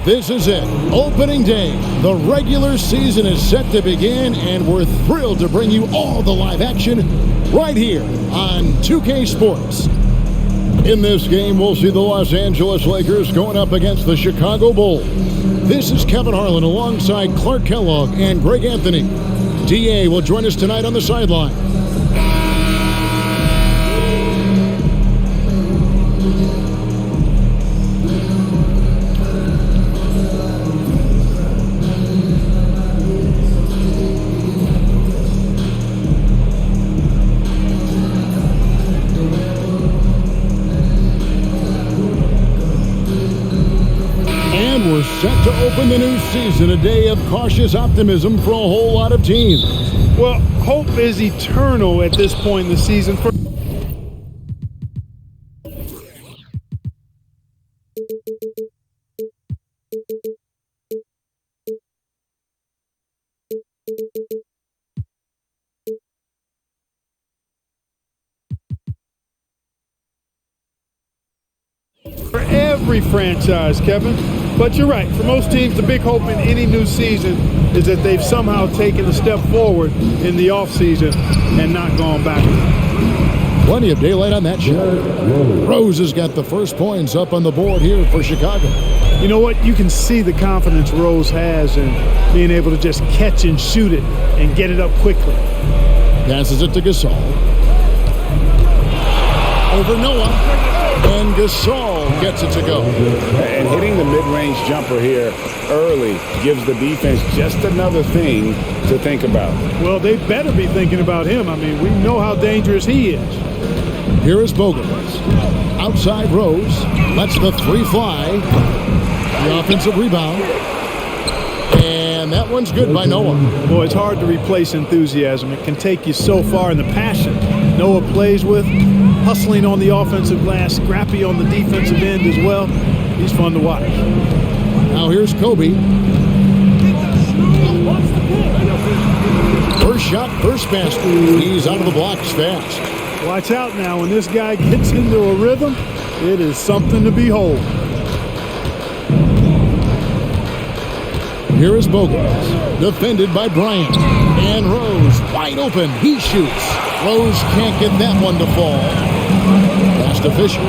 This is it, opening day. The regular season is set to begin, and we're thrilled to bring you all the live action right here on 2K Sports. In this game, we'll see the Los Angeles Lakers going up against the Chicago Bulls. This is Kevin Harlan alongside Clark Kellogg and Greg Anthony. DA will join us tonight on the sideline. We're set to open the new season, a day of cautious optimism for a whole lot of teams. Well, hope is eternal at this point in the season. For every franchise, Kevin. But you're right. For most teams, the big hope in any new season is that they've somehow taken a step forward in the offseason and not gone backwards. Plenty of daylight on that shot. Rose has got the first points up on the board here for Chicago. You know what? You can see the confidence Rose has in being able to just catch and shoot it and get it up quickly. Passes it to Gasol. Over Noah. And Gasol gets it to go. And hitting the mid-range jumper here early gives the defense just another thing to think about. Well, they better be thinking about him. I mean, we know how dangerous he is. Here is Bogut. Outside Rose. Lets the three fly. The offensive rebound. And that one's good by Noah. Boy, it's hard to replace enthusiasm. It can take you so far in the passion Noah plays with. Hustling on the offensive glass, scrappy on the defensive end as well. He's fun to watch. Now here's Kobe. First shot, first basket. He's out of the blocks fast. Watch out now. When this guy gets into a rhythm, it is something to behold. Here is Bogut. Defended by Bryant. And Rose wide open. He shoots. Rose can't get that one to fall. Pass to Fisher.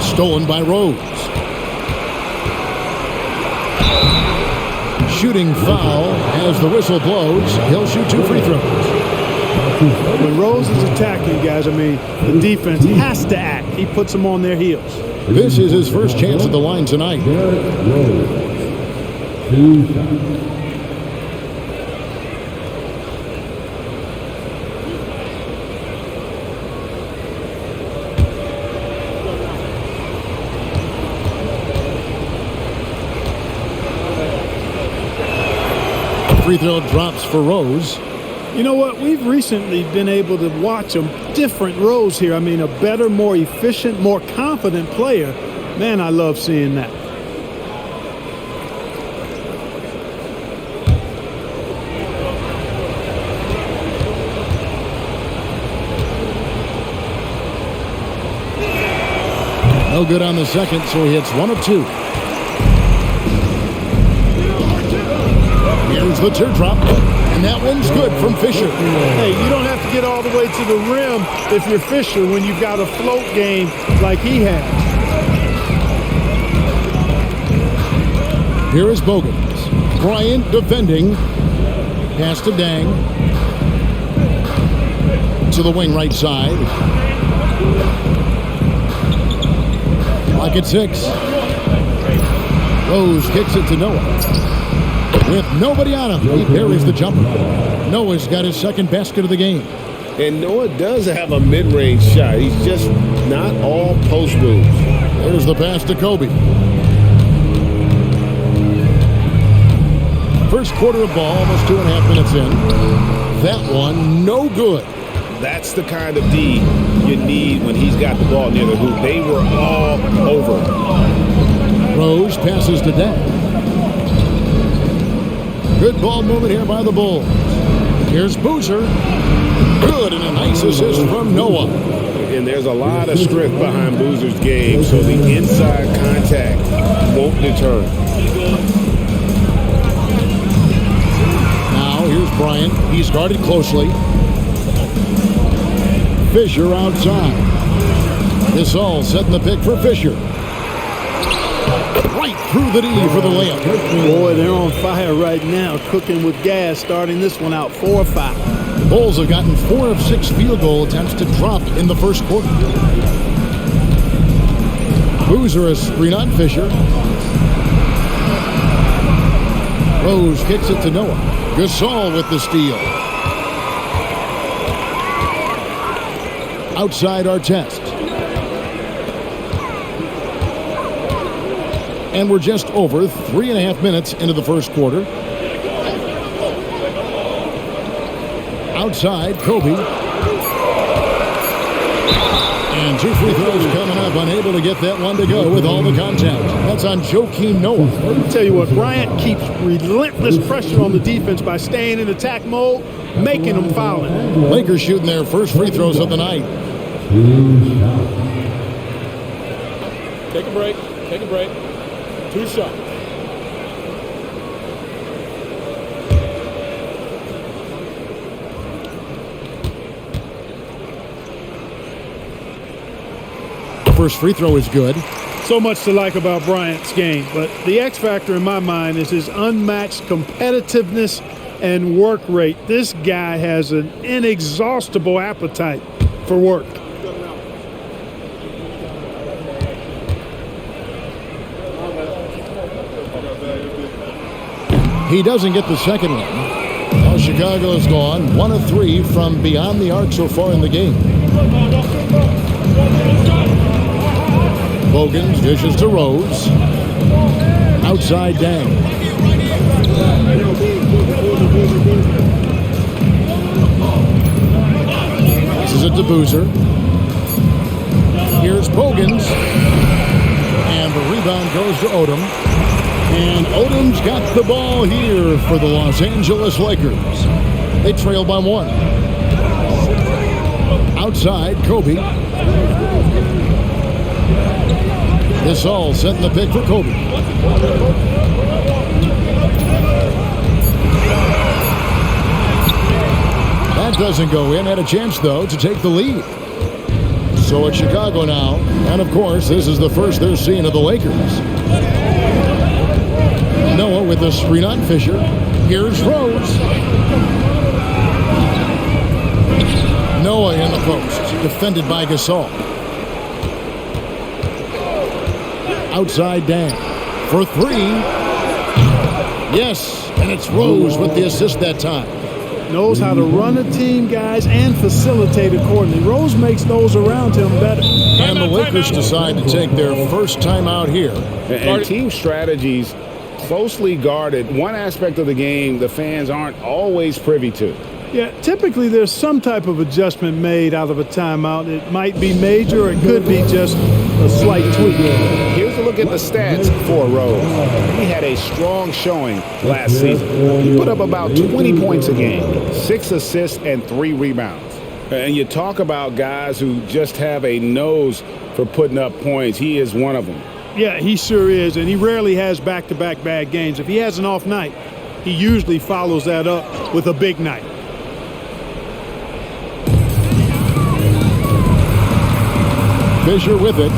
Stolen by Rose. Shooting foul as the whistle blows. He'll shoot 2 free throws. When Rose is attacking, guys, I mean, the defense has to act. He puts them on their heels. This is his first chance at the line tonight. Free throw drops for Rose. You know what? We've recently been able to watch a different Rose here. I mean, a better, more efficient, more confident player. Man, I love seeing that. No good on the second, so he hits 1 of 2. Here's the teardrop, and that one's good from Fisher. Hey, you don't have to get all the way to the rim if you're Fisher when you've got a float game like he has. Here is Bogut. Bryant defending. Pass to Dang. To the wing right side. Clock at 6. Rose kicks it to Noah. With nobody on him, he buries the jumper. Noah's got his second basket of the game. And Noah does have a mid-range shot. He's just not all post moves. There's the pass to Kobe. First quarter of ball, almost 2.5 minutes in. That one, no good. That's the kind of D you need when he's got the ball near the hoop. They were all over. Rose passes to Dang. Good ball movement here by the Bulls. Here's Boozer. Good, and a nice assist from Noah. And there's a lot of strength behind Boozer's game, so the inside contact won't deter him. Now here's Bryant. He's guarded closely. Fisher outside. This all setting the pick for Fisher. Right through the knee for the layup. Boy, they're on fire right now, cooking with gas, starting this one out 4 or 5. The Bulls have gotten 4 of 6 field goal attempts to drop in the first quarter. Boozer a screen on Fisher. Rose kicks it to Noah. Gasol with the steal. Outside Artest. And we're just over 3.5 minutes into the first quarter. Outside, Kobe. And 2 free throws coming up. Unable to get that one to go with all the contact. That's on Joakim Noah. I'll tell you what, Bryant keeps relentless pressure on the defense by staying in attack mode, making them foul it. Lakers shooting their first free throws of the night. Take a break. Take a break. 2 shots. First free throw is good. So much to like about Bryant's game, but the X factor in my mind is his unmatched competitiveness and work rate. This guy has an inexhaustible appetite for work. He doesn't get the second one. Now Chicago has gone 1 of 3 from beyond the arc so far in the game. Bogans dishes to Rose. Outside Dang. This is it to Boozer. Here's Bogans. And the rebound goes to Odom. And Odom's got the ball here for the Los Angeles Lakers. They trail by 1. Outside, Kobe. This all setting the pick for Kobe. That doesn't go in. Had a chance, though, to take the lead. So it's Chicago now. And, of course, this is the first they're seeing of the Lakers. Noah with a screen on Fisher. Here's Rose. Noah in the post. Defended by Gasol. Outside Dan. For 3. Yes, and it's Rose with the assist that time. Knows how to run a team, guys, and facilitate accordingly. Rose makes those around him better. And the Lakers decide to take their first timeout here. And team strategies closely guarded. One aspect of the game the fans aren't always privy to. Yeah, typically there's some type of adjustment made out of a timeout. It might be major or it could be just a slight tweak. Here's a look at the stats for Rose. He had a strong showing last season. He put up about 20 points a game, 6 assists and 3 rebounds. And you talk about guys who just have a nose for putting up points. He is one of them. Yeah, he sure is, and he rarely has back-to-back bad games. If he has an off night, he usually follows that up with a big night. Fisher with it.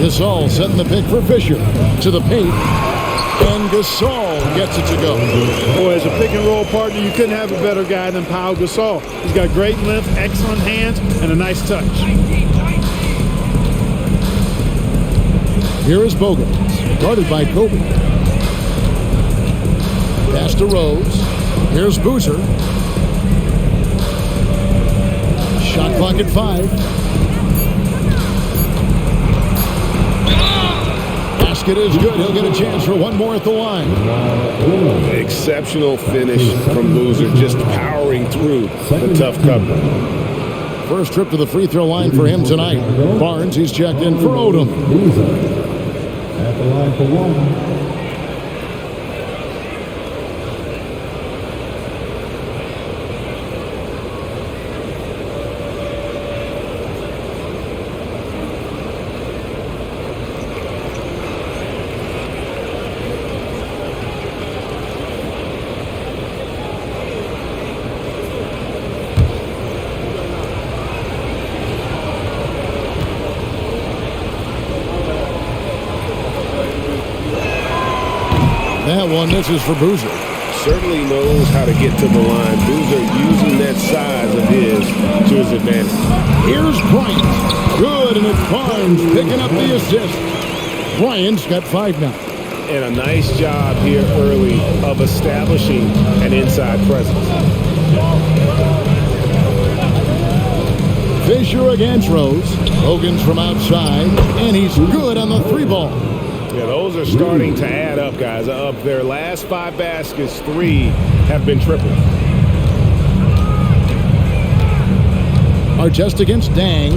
This all setting the pick for Fisher. To the paint. And Gasol gets it to go. Boy, as a pick-and-roll partner, you couldn't have a better guy than Pau Gasol. He's got great length, excellent hands, and a nice touch. Here is Bogans, guarded by Kobe. Pass to Rose. Here's Boozer. Shot clock at 5. Basket is good. He'll get a chance for one more at the line. Exceptional finish from Boozer, just powering through the tough cover. First trip to the free throw line for him tonight. Barnes, he's checked in for Odom. At the line for one. That one misses for Boozer. Certainly knows how to get to the line. Boozer using that size of his to his advantage. Here's Bryant. Good, and it's Barnes picking up the assist. Bryant's got 5 now. And a nice job here early of establishing an inside presence. Fisher against Rose. Hogan's from outside, and he's good on the 3-ball. Yeah, those are starting to add up, guys. Of their last 5 baskets, 3 have been triples. Artest against Dang.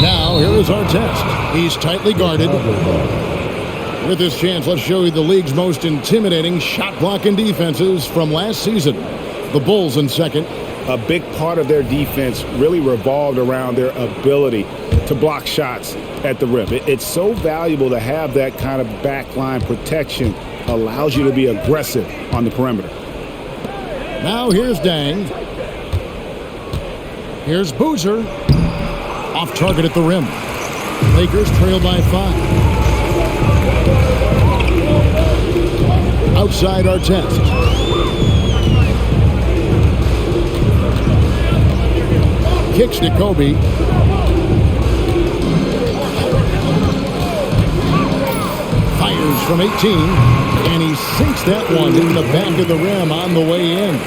Now, here is Artest. He's tightly guarded. With this chance, let's show you the league's most intimidating shot blocking defenses from last season. The Bulls in second. A big part of their defense really revolved around their ability to block shots at the rim. It's so valuable to have that kind of backline protection. Allows you to be aggressive on the perimeter. Now here's Dang. Here's Boozer. Off target at the rim. Lakers trail by 5. Outside Artest. Kicks to Kobe. Fires from 18. And he sinks that one in the back of the rim on the way in.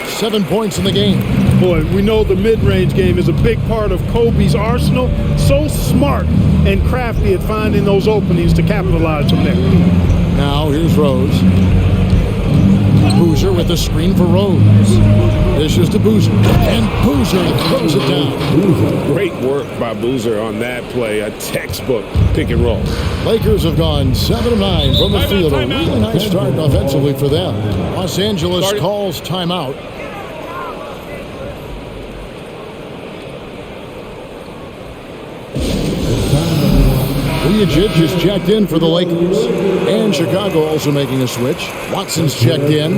7 points in the game. Boy, we know the mid-range game is a big part of Kobe's arsenal. So smart and crafty at finding those openings to capitalize from there. Now here's Rose. Boozer with the screen for Rose. This is to Boozer. And Boozer throws it down. Great work by Boozer on that play. A textbook pick and roll. Lakers have gone 7 of 9 from the field. A really nice start offensively for them. Los Angeles calls timeout. Vujacic is checked in for the Lakers. And Chicago also making a switch. Watson's checked in.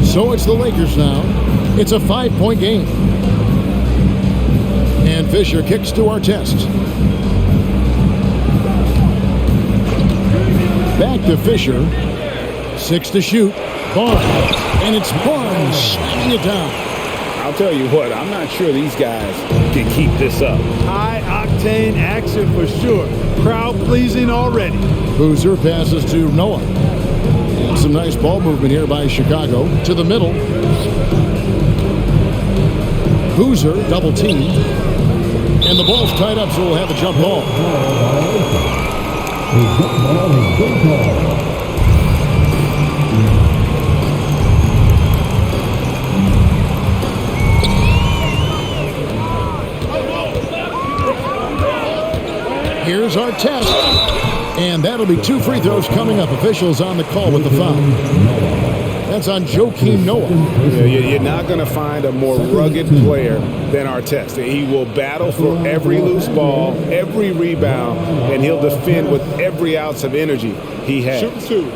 So it's the Lakers now. It's a 5-point game. And Fisher kicks to Artest. Back to Fisher. 6 to shoot. Barnes. And it's Barnes slamming it down. I'll tell you what, I'm not sure these guys can keep this up. High-octane action for sure. Crowd-pleasing already. Boozer passes to Noah. And some nice ball movement here by Chicago. To the middle. Boozer double teamed. And the ball's tied up, so we'll have a jump ball. Here's Artest. And that'll be 2 free throws coming up. Officials on the call with the foul. That's on Joakim Noah. You're not going to find a more rugged player than Artest. He will battle for every loose ball, every rebound, and he'll defend with every ounce of energy he has. Shoot 2.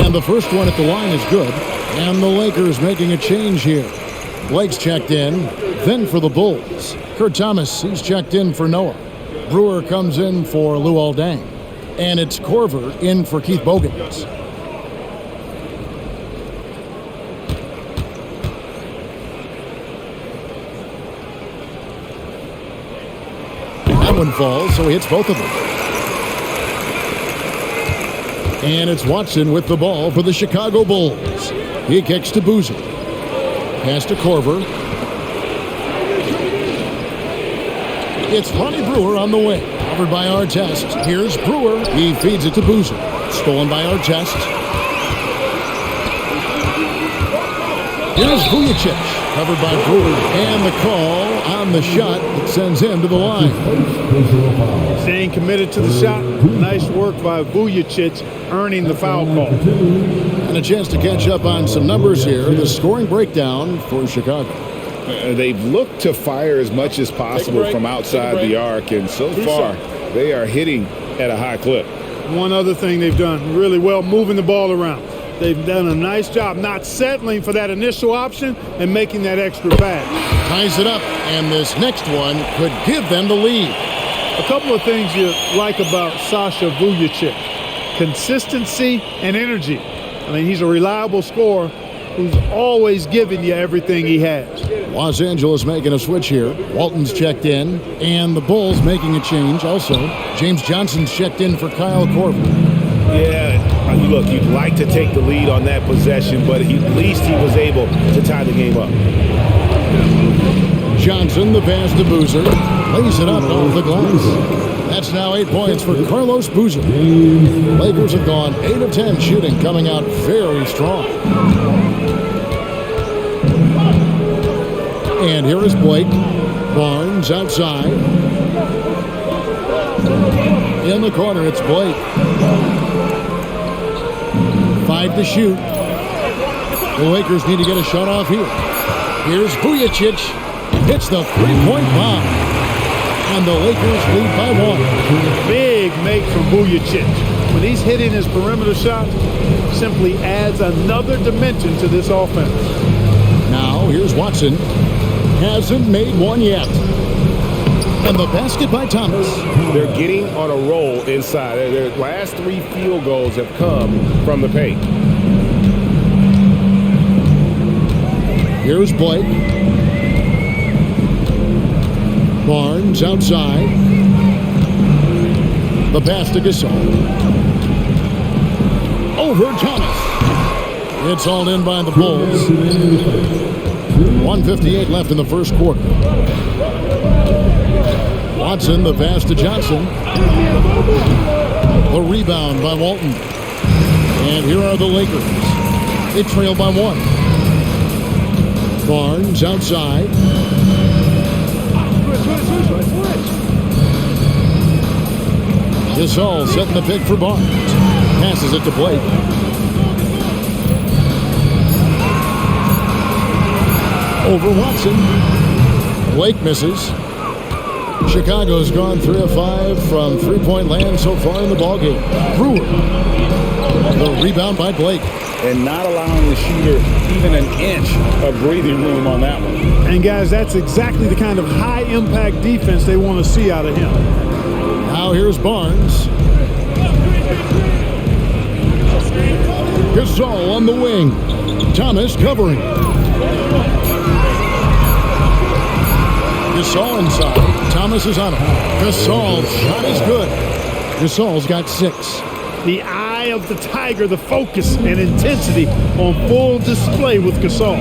And the first one at the line is good. And the Lakers making a change here. Blake's checked in. Then for the Bulls. Kurt Thomas, he's checked in for Noah. Brewer comes in for Luol Deng. And it's Korver in for Keith Bogans. one falls, so he hits both of them. And it's Watson with the ball for the Chicago Bulls. He kicks to Boozer. Pass to Korver. It's Ronnie Brewer on the wing. Covered by Artest. Here's Brewer. He feeds it to Boozer. Stolen by Artest. Here's Vujicic. Covered by Brewer. And the call on the shot that sends him to the line. Staying committed to the shot. Nice work by Vujicic, earning the foul call. And a chance to catch up on some numbers here. The scoring breakdown for Chicago. They've looked to fire as much as possible from outside the arc, and so far they are hitting at a high clip. One other thing they've done really well, moving the ball around. They've done a nice job not settling for that initial option and making that extra pass. Ties it up, and this next one could give them the lead. A couple of things you like about Sasha Vujicic. Consistency and energy. I mean, he's a reliable scorer who's always giving you everything he has. Los Angeles making a switch here. Walton's checked in, and the Bulls making a change also. James Johnson's checked in for Kyle Korver. Yeah, look, you'd like to take the lead on that possession, but at least he was able to tie the game up. Johnson, the pass to Boozer. Lays it up off the glass. That's now 8 points for Carlos Boozer. Lakers have gone 8 of 10 shooting, coming out very strong. And here is Blake. Barnes outside. In the corner, it's Blake. 5 to shoot. The Lakers need to get a shot off here. Here's Vujicic. Hits the three-point bomb. And the Lakers lead by 1. Big make from Vujicic. When he's hitting his perimeter shot, simply adds another dimension to this offense. Now, here's Watson. Hasn't made one yet. And the basket by Thomas. They're getting on a roll inside. Their last 3 field goals have come from the paint. Here's Blake. Barnes outside. The pass to Gasol. Over Thomas. It's all in by the Bulls. 1:58 left in the first quarter. Watson, the pass to Johnson. The rebound by Walton. And here are the Lakers. They trail by 1. Barnes outside. Gasol setting the pick for Barnes. Passes it to Blake. Over Watson. Blake misses. Chicago's gone 3 of 5 from three-point land so far in the ballgame. Brewer. The rebound by Blake. And not allowing the shooter even an inch of breathing room on that one. And guys, that's exactly the kind of high-impact defense they want to see out of him. Now here's Barnes. Gasol on the wing. Thomas covering. Gasol inside. Thomas is on it. Gasol's shot is good. Gasol's got 6. The eye of the tiger, the focus and intensity on full display with Gasol.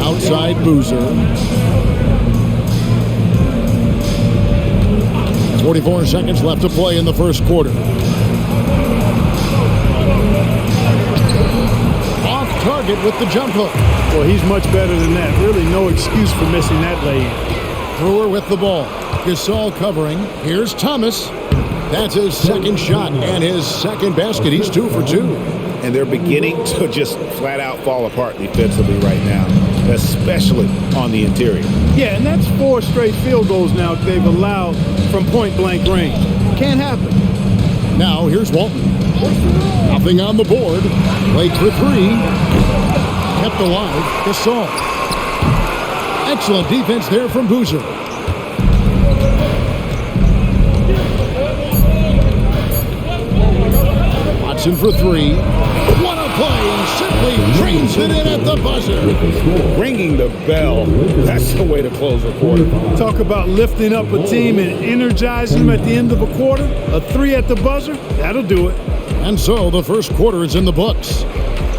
Outside Boozer. 44 seconds left to play in the first quarter. Off target with the jump hook. Well, he's much better than that. Really no excuse for missing that lane. Brewer with the ball. Gasol covering. Here's Thomas. That's his second shot and his second basket. He's 2 for 2. And they're beginning to just flat out fall apart defensively right now, especially on the interior. Yeah, and that's 4 straight field goals now they've allowed from point-blank range. Can't happen. Now here's Walton. Nothing on the board. Blake for 3. Kept alive. Gasol. Excellent defense there from Boozer. Watson for 3. What a play. simply drains it in at the buzzer. Ringing the bell. That's the way to close a quarter. Talk about lifting up a team and energizing them at the end of a quarter. A 3 at the buzzer, that'll do it. And so the first quarter is in the books.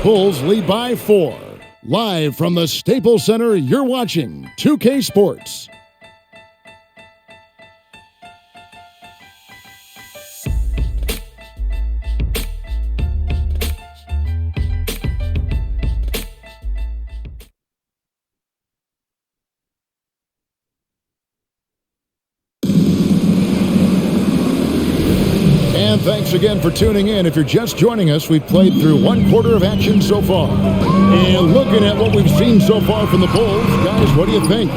Bulls lead by 4. Live from the Staples Center, you're watching 2K Sports. And thanks again for tuning in. If you're just joining us, we've played through one quarter of action so far. And looking at what we've seen so far from the Bulls, guys, what do you think?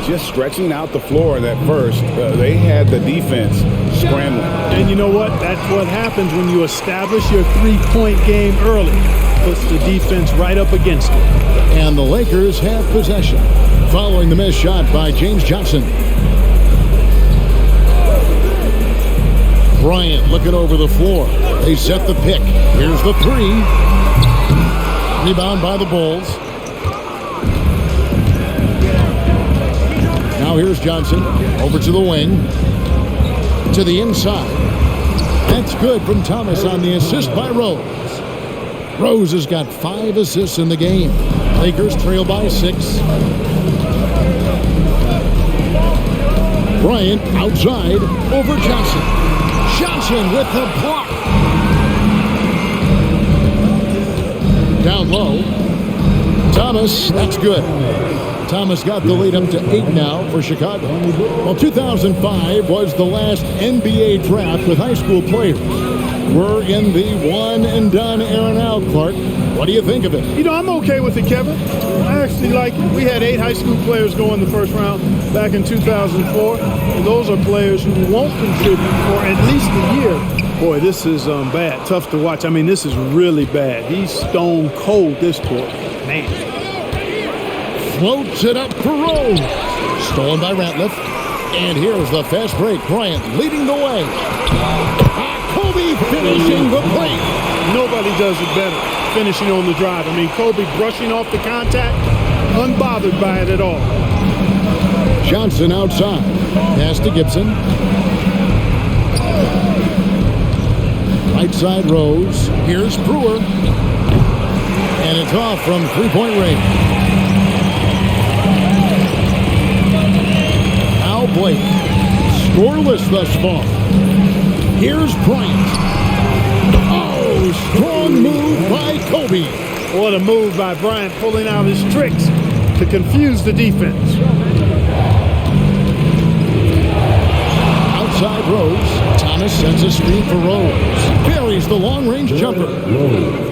Just stretching out the floor in that first. They had the defense scrambling. And you know what? That's what happens when you establish your three-point game early. Puts the defense right up against it. And the Lakers have possession. Following the missed shot by James Johnson. Bryant looking over the floor. They set the pick. Here's the 3. Rebound by the Bulls. Now here's Johnson. Over to the wing. To the inside. That's good from Thomas on the assist by Rose. Rose has got 5 assists in the game. Lakers trail by 6. Bryant outside over Johnson. Johnson with the block. Down low. Thomas, that's good. Thomas got the lead up to 8 now for Chicago. Well, 2005 was the last NBA draft with high school players. We're in the one-and-done era now, Clark. What do you think of it? You know, I'm okay with it, Kevin. I actually like it. We had 8 high school players go in the first round back in 2004. And those are players who won't contribute for at least a year. Boy, this is bad. Tough to watch. I mean, this is really bad. He's stone cold this quarter. Man. Floats it up for Rose. Stolen by Ratliff. And here's the fast break. Bryant leading the way. Kobe finishing the play. Nobody does it better, finishing on the drive. I mean, Kobe brushing off the contact, unbothered by it at all. Johnson outside. Pass to Gibson. Right side Rose. Here's Brewer. And it's off from three-point range. Now Blake. Scoreless thus far. Here's Bryant. Oh, strong move by Kobe. What a move by Bryant, pulling out his tricks to confuse the defense. Outside Rose. Thomas sends a screen for Rose. Buries the long-range jumper.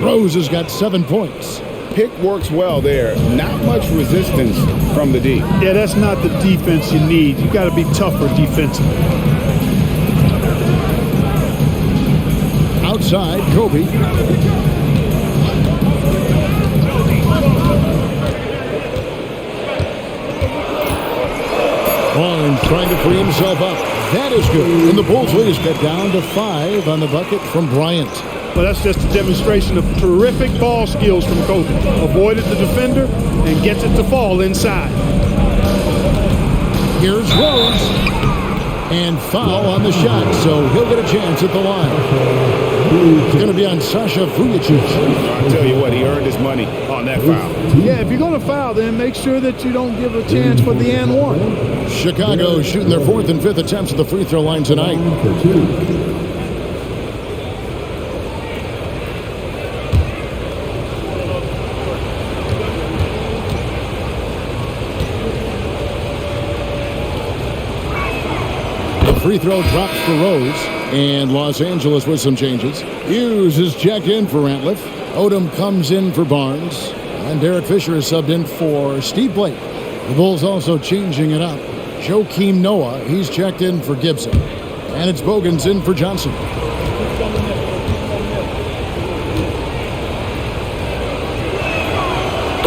Rose has got 7 points. Pick works well there. Not much resistance from the D. Yeah, that's not the defense you need. You got to be tougher defensively. Outside, Kobe. Barnes trying to free himself up. That is good. And the Bulls lead is cut down to 5 on the bucket from Bryant. Well, that's just a demonstration of terrific ball skills from Kobe. Avoided the defender and gets it to fall inside. Here's Rose. And foul on the shot, so he'll get a chance at the line. It's going to be on Sasha Vujicic. I'll tell you what, he earned his money on that foul. Yeah, if you're going to foul, then make sure that you don't give a chance for the and one. Chicago shooting their 4th and 5th attempts at the free throw line tonight. Free throw drops for Rose, and Los Angeles with some changes. Hughes is checked in for Ratliff. Odom comes in for Barnes, and Derek Fisher is subbed in for Steve Blake. The Bulls also changing it up. Joakim Noah, he's checked in for Gibson, and it's Bogans in for Johnson.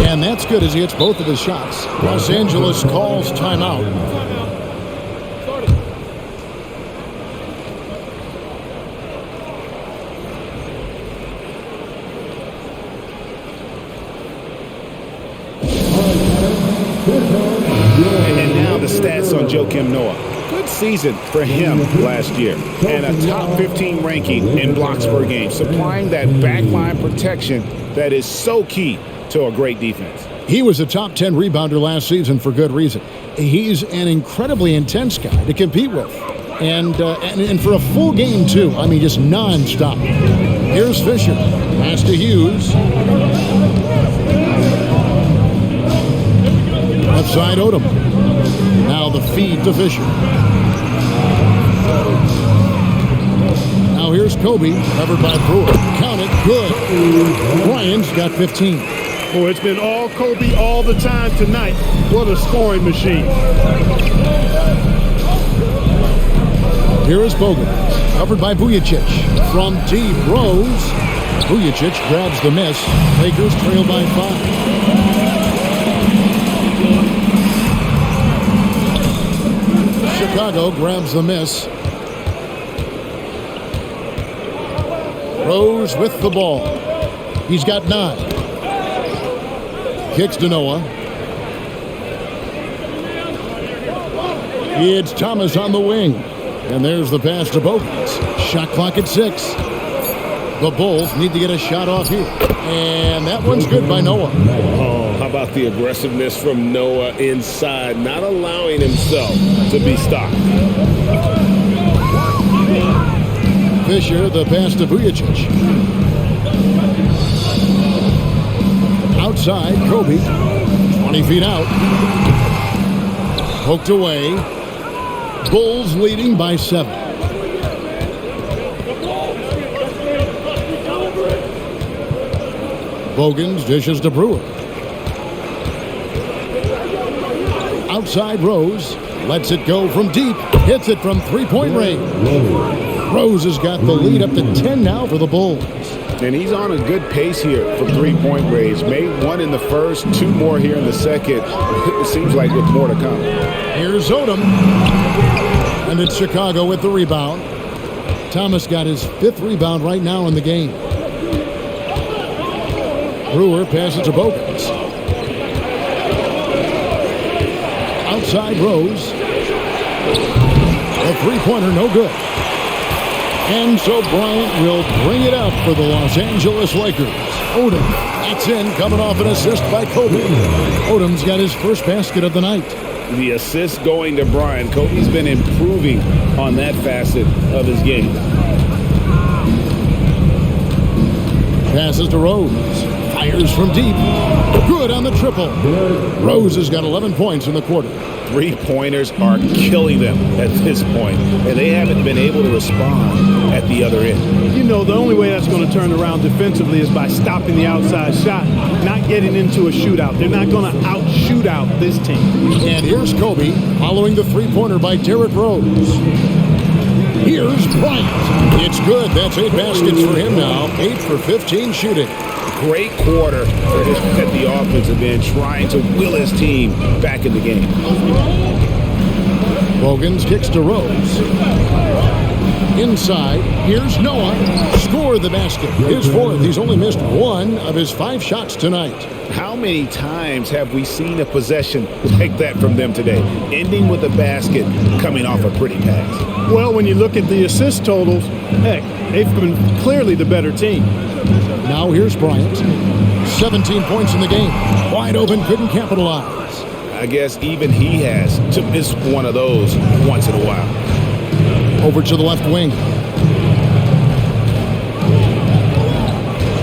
And that's good as he hits both of his shots. Los Angeles calls timeout. on Joakim Noah. Good season for him last year, and a top 15 ranking in blocks per game, supplying that backline protection that is so key to a great defense. He was a top 10 rebounder last season for good reason. He's an incredibly intense guy to compete with. And for a full game, too. I mean, just nonstop. Here's Fisher. Pass to Hughes. Left side, Odom. Now the feed to Fisher. Now here's Kobe, covered by Brewer. Count it, good. Bryant's got 15. Boy, it's been all Kobe all the time tonight. What a scoring machine. Here is Bogan, covered by Vujacic. From deep, Rose. Vujacic grabs the miss. Lakers trail by 5. Chicago grabs the miss. Rose with the ball. He's got 9. Kicks to Noah. It's Thomas on the wing. And there's the pass to Bogans. Shot clock at 6. The Bulls need to get a shot off here. And that one's good by Noah. Oh, how about the aggressiveness from Noah inside, not allowing himself to be stopped. Fisher, the pass to Vujacic. Outside, Kobe. 20 feet out. Poked away. Bulls leading by 7. Bogans dishes to Brewer. Outside Rose. Lets it go from deep. Hits it from three-point range. Rose has got the lead up to 10 now for the Bulls. And he's on a good pace here from three-point range. Made 1 in the first, 2 more here in the second. It seems like with more to come. Here's Odom. And it's Chicago with the rebound. Thomas got his 5th rebound right now in the game. Brewer passes to Bogans. Outside Rose. A three-pointer, no good. And so Bryant will bring it up for the Los Angeles Lakers. Odom, that's in, coming off an assist by Kobe. Odom's got his first basket of the night. The assist going to Bryant. Kobe's been improving on that facet of his game. Passes to Rose. Fires from deep. Good on the triple. Rose has got 11 points in the quarter. Three-pointers are killing them at this point, and they haven't been able to respond at the other end. You know, the only way that's going to turn around defensively is by stopping the outside shot, not getting into a shootout. They're not going to out-shoot out this team. And here's Kobe following the three-pointer by Derrick Rose. Here's Bryant. It's good. That's 8 baskets for him now. 8 for 15 shooting. Great quarter for him at the offensive end, trying to will his team back in the game. Bogans kicks to Rose. Inside, here's Noah. Score the basket. His 4th. He's only missed 1 of his 5 shots tonight. How many times have we seen a possession like that from them today, ending with a basket coming off a pretty pass? Well, when you look at the assist totals, heck, they've been clearly the better team. Now here's Bryant. 17 points in the game. Wide open, couldn't capitalize. I guess even he has to miss one of those once in a while. Over to the left wing.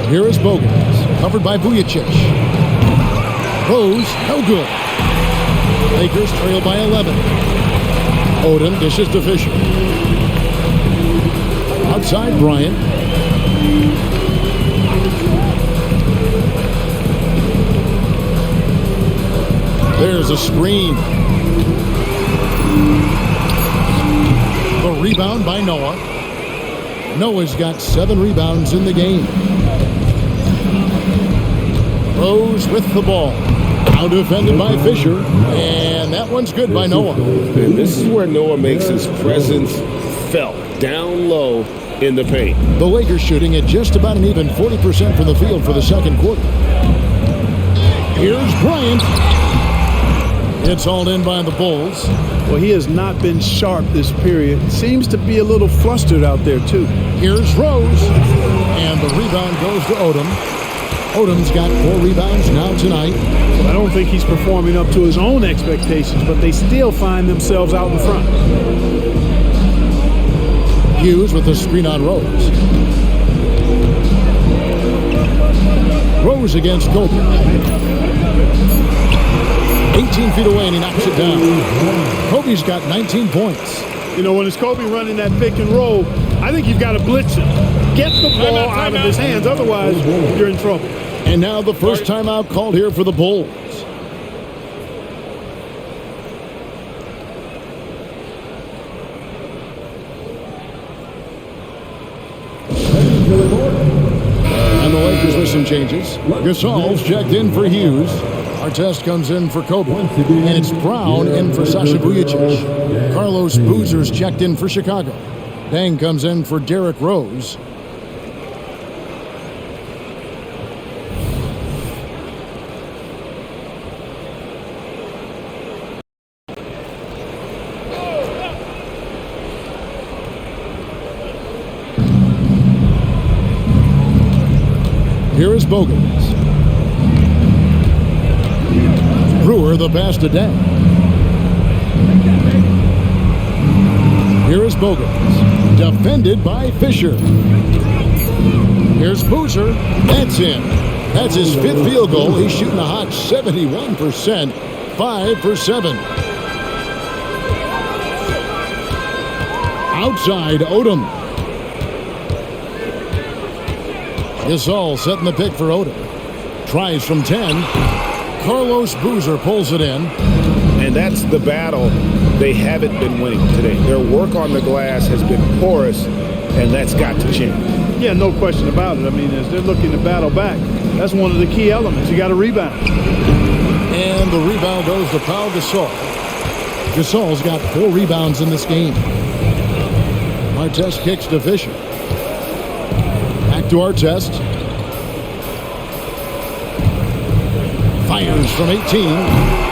Here is Bogans, covered by Vujacic. Rose, no good. Lakers trail by 11. Odom dishes to Fisher. Outside Bryant. There's a screen. The rebound by Noah. Noah's got 7 rebounds in the game. Rose with the ball. Now defended by Fisher. And that one's good by Noah. And this is where Noah makes his presence felt, down low in the paint. The Lakers shooting at just about an even 40% from the field for the second quarter. Here's Bryant. It's hauled in by the Bulls. Well, he has not been sharp this period. Seems to be a little flustered out there, too. Here's Rose. And the rebound goes to Odom. Odom's got 4 rebounds now tonight. So I don't think he's performing up to his own expectations, but they still find themselves out in front. Hughes with the screen on Rose. Rose against Kobe. 18 feet away and he knocks it down. Kobe's got 19 points. You know, when it's Kobe running that pick and roll, I think you've got to blitz him. Get the ball out of his hands, otherwise you're in trouble. And now the first timeout called here for the Bulls. And the Lakers with some changes. Gasol's checked in for Hughes. Artest comes in for Kobe. And it's Brown in for Sasha Vujacic. Carlos Boozer's checked in for Chicago. Dang comes in for Derrick Rose. Here is Bogans. Brewer the pass to Dang. Here is Bogans. Defended by Fisher. Here's Boozer. That's in. That's his 5th field goal. He's shooting a hot 71%. 5 for 7. Outside Odom. Gasol setting the pick for Odom. Tries from 10. Carlos Boozer pulls it in. And that's the battle they haven't been winning today. Their work on the glass has been porous, and that's got to change. Yeah, no question about it. I mean, as they're looking to battle back, that's one of the key elements. You got to rebound. And the rebound goes to Pau Gasol. Gasol's got 4 rebounds in this game. Artest kicks to Fisher. Back to Artest. Fires from 18.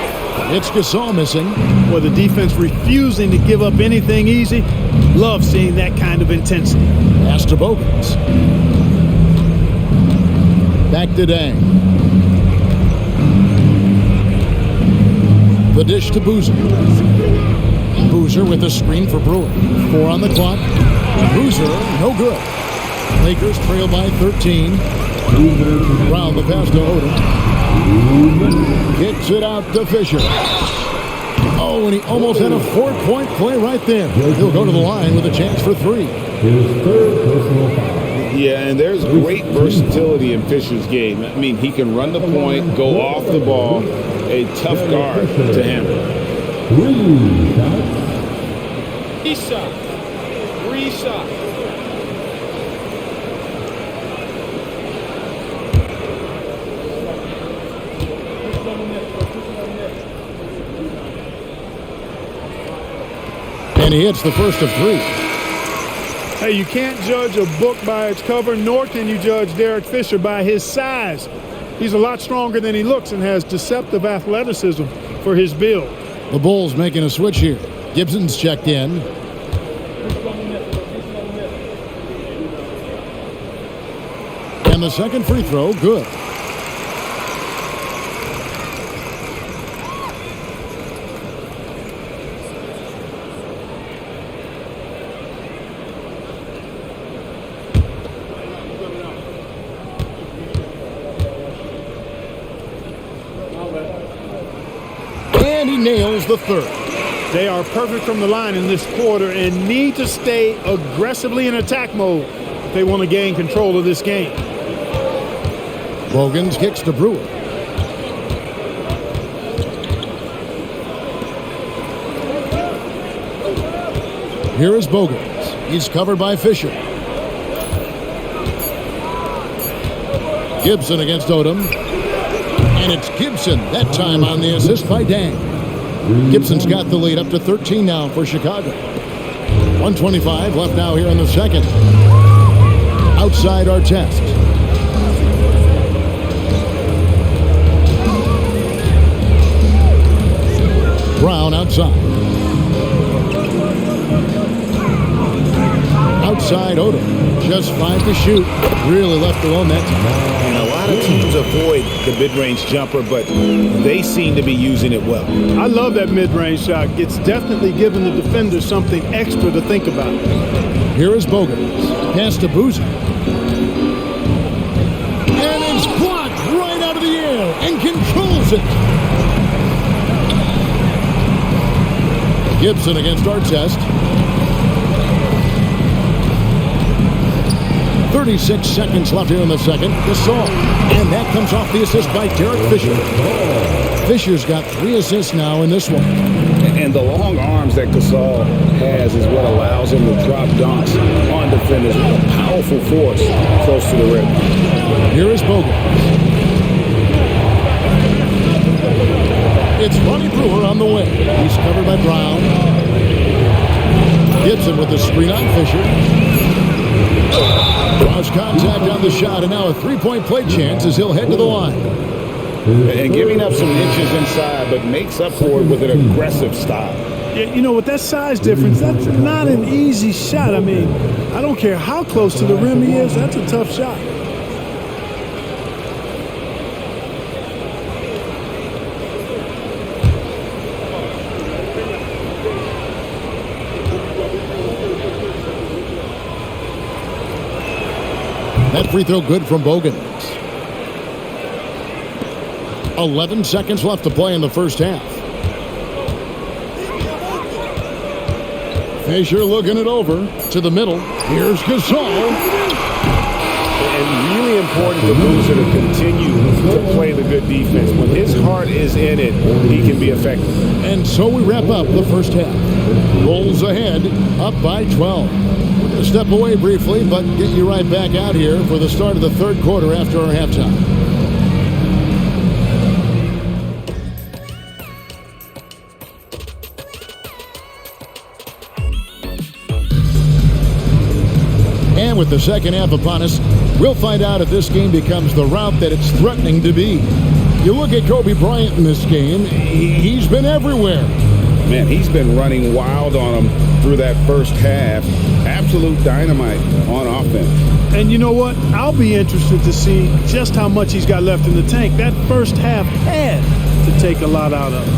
It's Gasol missing. Well, the defense refusing to give up anything easy. Love seeing that kind of intensity. Pass to Bogans. Back to Dang. The dish to Boozer. Boozer with the screen for Brewer. 4 on the clock. Boozer, no good. Lakers trail by 13. Brown the pass to Odom. Kicks it out to Fisher. Oh, and he almost had a 4-point play right there. He'll go to the line with a chance for 3. Yeah, and there's great versatility in Fisher's game. I mean, he can run the point, go off the ball, a tough guard to handle. 3 shots. 3 shots. And he hits the first of 3. Hey, you can't judge a book by its cover, nor can you judge Derek Fisher by his size. He's a lot stronger than he looks and has deceptive athleticism for his build. The Bulls making a switch here. Gibson's checked in. And the second free throw, good. And he nails the third. They are perfect from the line in this quarter and need to stay aggressively in attack mode if they want to gain control of this game. Bogans kicks to Brewer. Here is Bogans. He's covered by Fisher. Gibson against Odom. And it's Gibson, that time on the assist by Dang. Gibson's got the lead up to 13 now for Chicago. 1:25 left now here in the second. Outside Artest. Brown outside. Outside Odom. Just 5 to shoot. Really left alone that time. And a lot of teams avoid the mid-range jumper, but they seem to be using it well. I love that mid-range shot. It's definitely giving the defender something extra to think about. Here is Bogans. Pass to Boozer. And it's blocked right out of the air and controls it. Gibson against Artest. 36 seconds left here in the second. Gasol. And that comes off the assist by Derek Fisher. Fisher's got 3 assists now in this one. And the long arms that Gasol has is what allows him to drop dunks on defenders. A powerful force close to the rim. Here is Bogan. It's Ronnie Brewer on the way. He's covered by Brown. Gibson with the screen on Fisher. Draws contact on the shot, and now a three-point play chance as he'll head to the line. And giving up some inches inside, but makes up for it with an aggressive style. Yeah, you know, with that size difference, that's not an easy shot. I mean, I don't care how close to the rim he is, that's a tough shot. That free throw good from Bogans. 11 seconds left to play in the first half. Fisher looking it over to the middle. Here's Gasol. And really important to Boozer to continue to play the good defense. When his heart is in it, he can be effective. And so we wrap up the first half. Bulls ahead, up by 12. We're going to step away briefly, but get you right back out here for the start of the third quarter after our halftime. And with the second half upon us, we'll find out if this game becomes the route that it's threatening to be. You look at Kobe Bryant in this game, he's been everywhere. Man, he's been running wild on him through that first half. Absolute dynamite on offense. And you know what? I'll be interested to see just how much he's got left in the tank. That first half had to take a lot out of him.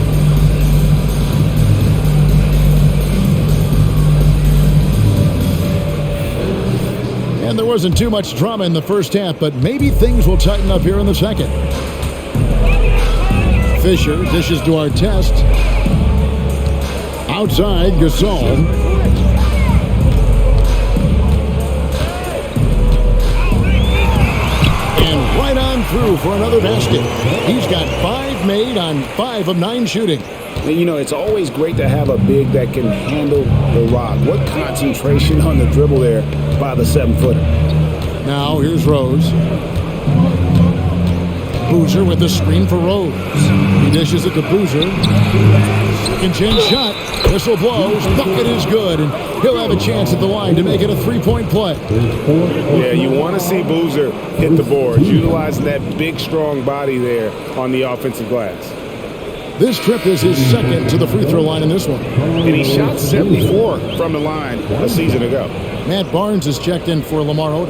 And there wasn't too much drama in the first half, but maybe things will tighten up here in the second. Fisher dishes to Artest. Outside, Gasol. And right on through for another basket. He's got 5 made on 5 of 9 shooting. You know, it's always great to have a big that can handle the rock. What concentration on the dribble there by the 7-footer. Now here's Rose. Boozer with the screen for Rose. He dishes it to Boozer. Second chance shot. Whistle blows. Bucket is good. And he'll have a chance at the line to make it a 3-point play. Yeah, you want to see Boozer hit the boards, utilizing that big, strong body there on the offensive glass. This trip is his second to the free throw line in this one. And he shot 74 from the line a season ago. Matt Barnes is checked in for Lamar Odom.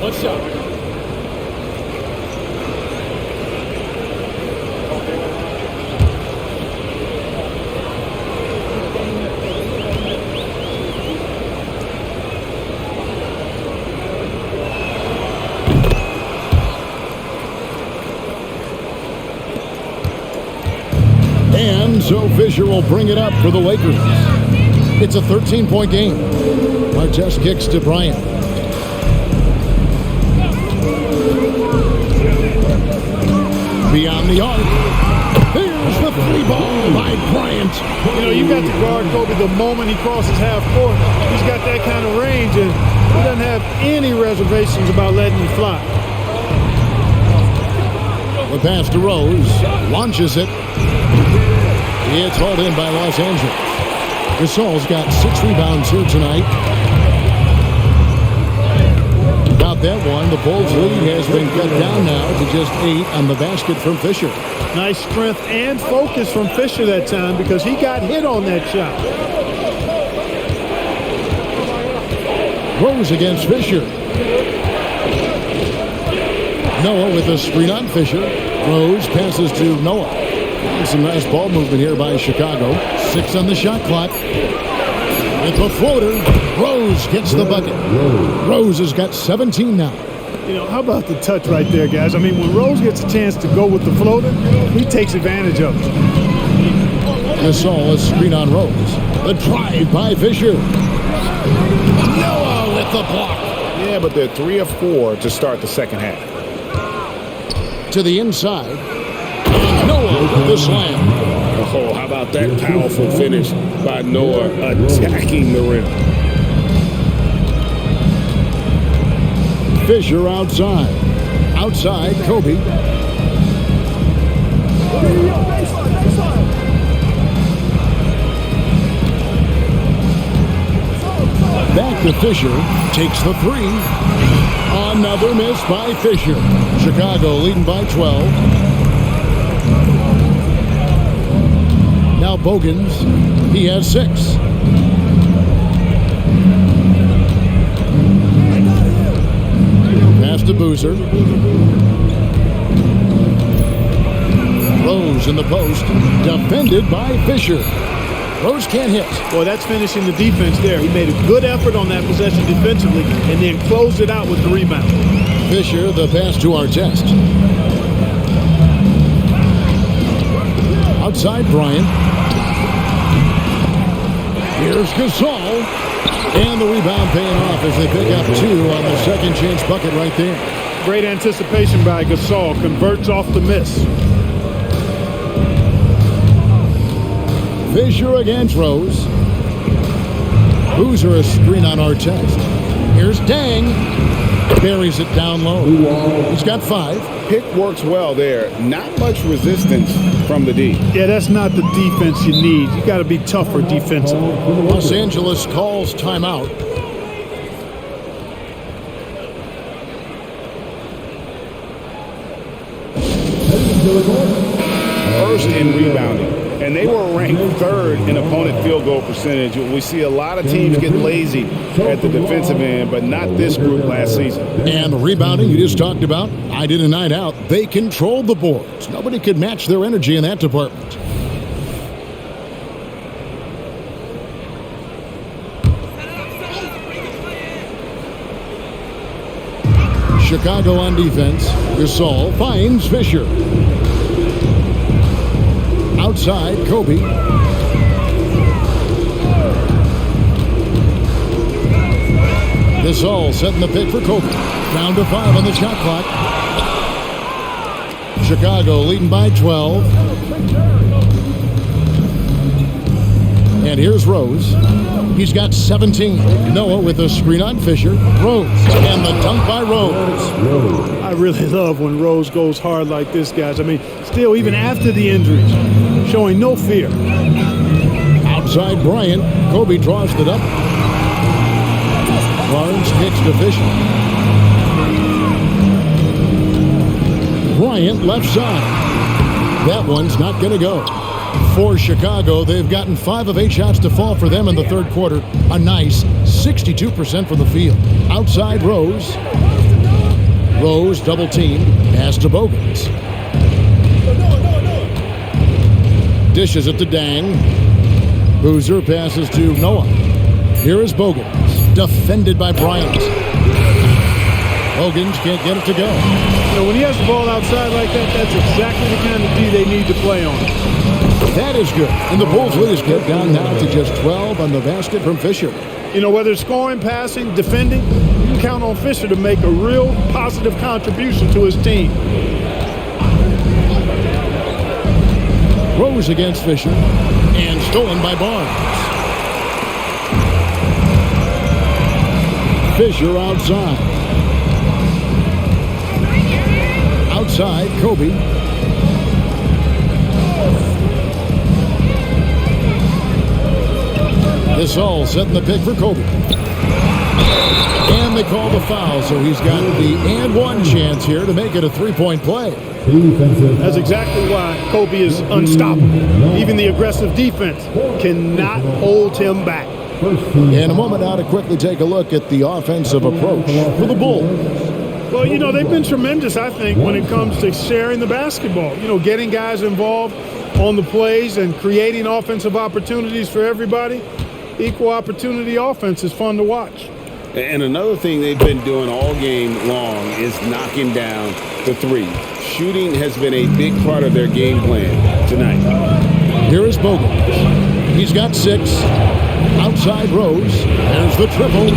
One shot. And so Fisher will bring it up for the Lakers. It's a 13-point game. Artest kicks to Bryant. Beyond the arc. Here's the free ball by Bryant. You know, you got to guard Kobe the moment he crosses half court. He's got that kind of range, and he doesn't have any reservations about letting you fly. The pass to Rose. Launches it. It's hauled in by Los Angeles. Gasol's got 6 rebounds here tonight. About got that one. The Bulls' lead has been cut down now to just 8 on the basket from Fisher. Nice strength and focus from Fisher that time because he got hit on that shot. Rose against Fisher. Noah with a screen on Fisher. Rose passes to Noah. Some nice ball movement here by Chicago. 6 on the shot clock. With the floater, Rose gets the bucket. Rose has got 17 now. You know, how about the touch right there, guys? I mean, when Rose gets a chance to go with the floater, he takes advantage of it. Gasol, a screen on Rose. The drive by Fisher. Noah with the block. Yeah, but they're 3 of 4 to start the second half. To the inside. And Noah with the slam. Oh, how about that powerful finish by Noah attacking the rim. Fisher outside. Outside, Kobe. Back to Fisher. Takes the 3. Another miss by Fisher. Chicago leading by 12. Now Bogans, he has 6. Pass to Boozer. Rose in the post, defended by Fisher. Rose can't hit. Well, that's finishing the defense there. He made a good effort on that possession defensively and then closed it out with the rebound. Fisher, the pass to Artest. Outside Bryant. Here's Gasol. And the rebound paying off as they pick up 2 on the second chance bucket right there. Great anticipation by Gasol. Converts off the miss. Fisher against Rose. Boozer a screen on Artest. Here's Dang. Buries it down low. He's got 5. Pick works well there. Not much resistance from the D. Yeah, that's not the defense you need. You got to be tougher defensively. Los Angeles calls timeout. First in rebounding. And they were ranked 3rd in opponent field goal percentage. We see a lot of teams get lazy at the defensive end, but not this group last season. And the rebounding you just talked about, I did a night out. They controlled the boards. Nobody could match their energy in that department. Chicago on defense. Gasol finds Fisher. Outside, Kobe. Gasol setting the pick for Kobe. Down to 5 on the shot clock. Chicago leading by 12. And here's Rose. He's got 17. Noah with a screen on Fisher. Rose. And the dunk by Rose. I really love when Rose goes hard like this, guys. I mean, still, even after the injuries, showing no fear. Outside Bryant. Kobe draws it up. Barnes kicks to Fisher. Bryant left side. That one's not going to go. For Chicago, they've gotten 5 of 8 shots to fall for them in the third quarter. A nice 62% from the field. Outside Rose. Rose double team. Pass to Bogans. Dishes it to Dang. Boozer passes to Noah. Here is Bogans. Defended by Bryant. Bogans can't get it to go. You know, when he has the ball outside like that, that's exactly the kind of D they need to play on. That is good. And the Bulls lead is cut down now to just 12 on the basket from Fisher. You know, whether it's scoring, passing, defending, you can count on Fisher to make a real positive contribution to his team. Rose against Fisher. And stolen by Barnes. Fisher outside. Outside, Kobe. Gasol setting the pick for Kobe. And they call the foul, so he's got the and one chance here to make it a three-point play. That's exactly why Kobe is unstoppable. Even the aggressive defense cannot hold him back. In a moment now to quickly take a look at the offensive approach for the Bulls. Well, you know, they've been tremendous, I think, when it comes to sharing the basketball. You know, getting guys involved on the plays and creating offensive opportunities for everybody. Equal opportunity offense is fun to watch. And another thing they've been doing all game long is knocking down the three. Shooting has been a big part of their game plan tonight. Here is Bogut. He's got 6. Outside Rose. There's the triple.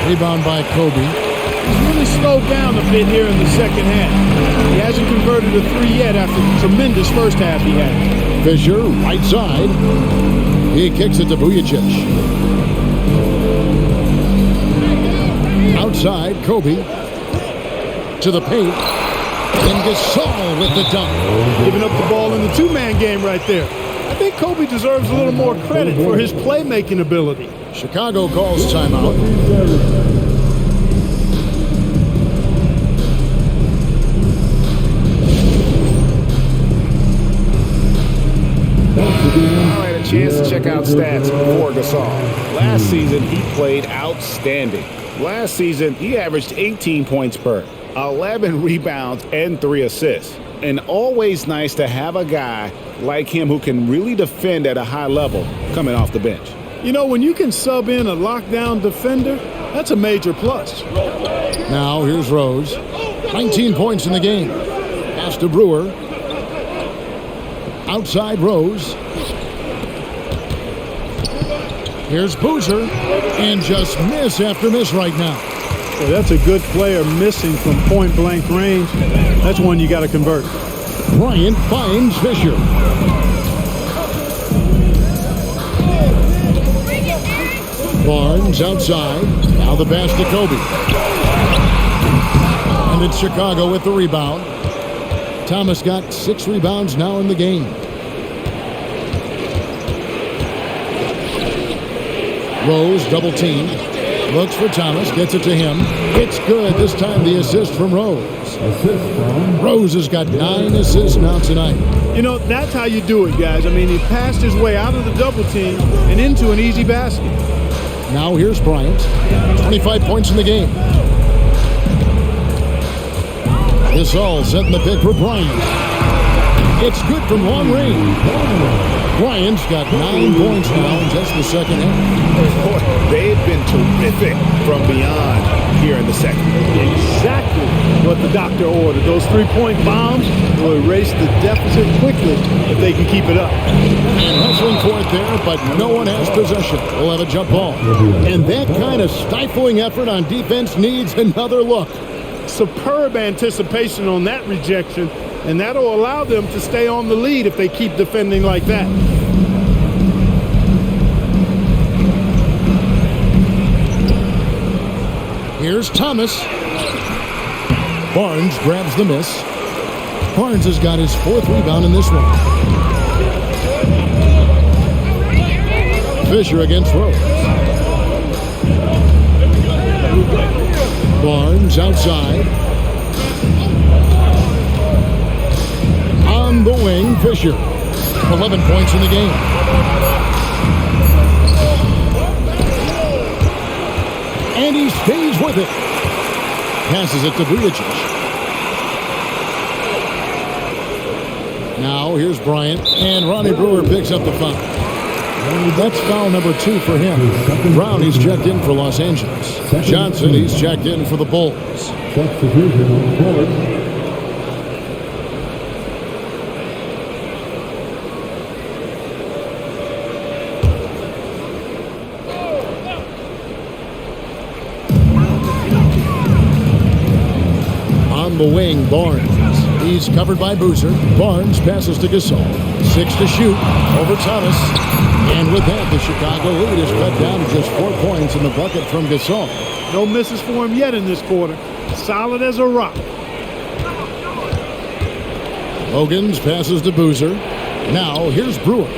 Rebound by Kobe. He's really slowed down a bit here in the second half. He hasn't converted a 3 yet after the tremendous first half he had. Fisher, right side. He kicks it to Vujacic. Outside, Kobe. To the paint. And Gasol with the dunk. Giving up the ball in the two-man game right there. I think Kobe deserves a little more credit for his playmaking ability. Chicago calls timeout. All right, a chance to check out stats for Gasol. Last season, he played outstanding. Last season, he averaged 18 points per, 11 rebounds, and 3 assists. And always nice to have a guy like him who can really defend at a high level coming off the bench. You know, when you can sub in a lockdown defender, that's a major plus. Now, here's Rose. 19 points in the game. Pass to Brewer. Outside Rose. Here's Boozer. And just miss after miss right now. Well, that's a good player missing from point-blank range. That's one you got to convert. Bryant finds Fisher. Barnes outside. Now the pass to Kobe. And it's Chicago with the rebound. Thomas got 6 rebounds now in the game. Rose double team. Looks for Thomas. Gets it to him. It's good. This time the assist from Rose. Rose has got 9 assists now tonight. You know, that's how you do it, guys. I mean, he passed his way out of the double team and into an easy basket. Now here's Bryant. 25 points in the game. This all setting the pick for Bryant. It's good from long range. Bryant's got 9 points now in just the second half. They've been terrific from beyond here in the second. Exactly what the doctor ordered. Those 3-point bombs will erase the deficit quickly if they can keep it up. And hustling for it there, but no one has possession. We'll have a jump ball. And that kind of stifling effort on defense needs another look. Superb anticipation on that rejection, and that'll allow them to stay on the lead if they keep defending like that. Here's Thomas. Barnes grabs the miss. Barnes has got his 4th rebound in this one. Fisher against Rose. Barnes outside. On the wing, Fisher. 11 points in the game. And he stays with it. Passes it to Vujacic. Now here's Bryant. And Ronnie Brewer picks up the foul. That's foul number 2 for him. Brown, he's checked in for Los Angeles. Johnson, he's checked in for the Bulls. On the wing, Barnes. He's covered by Boozer. Barnes passes to Gasol. 6 to shoot over Thomas. And with that, the Chicago lead is cut down to just 4 points in the bucket from Gasol. No misses for him yet in this quarter. Solid as a rock. Hogan's passes to Boozer. Now here's Brewer.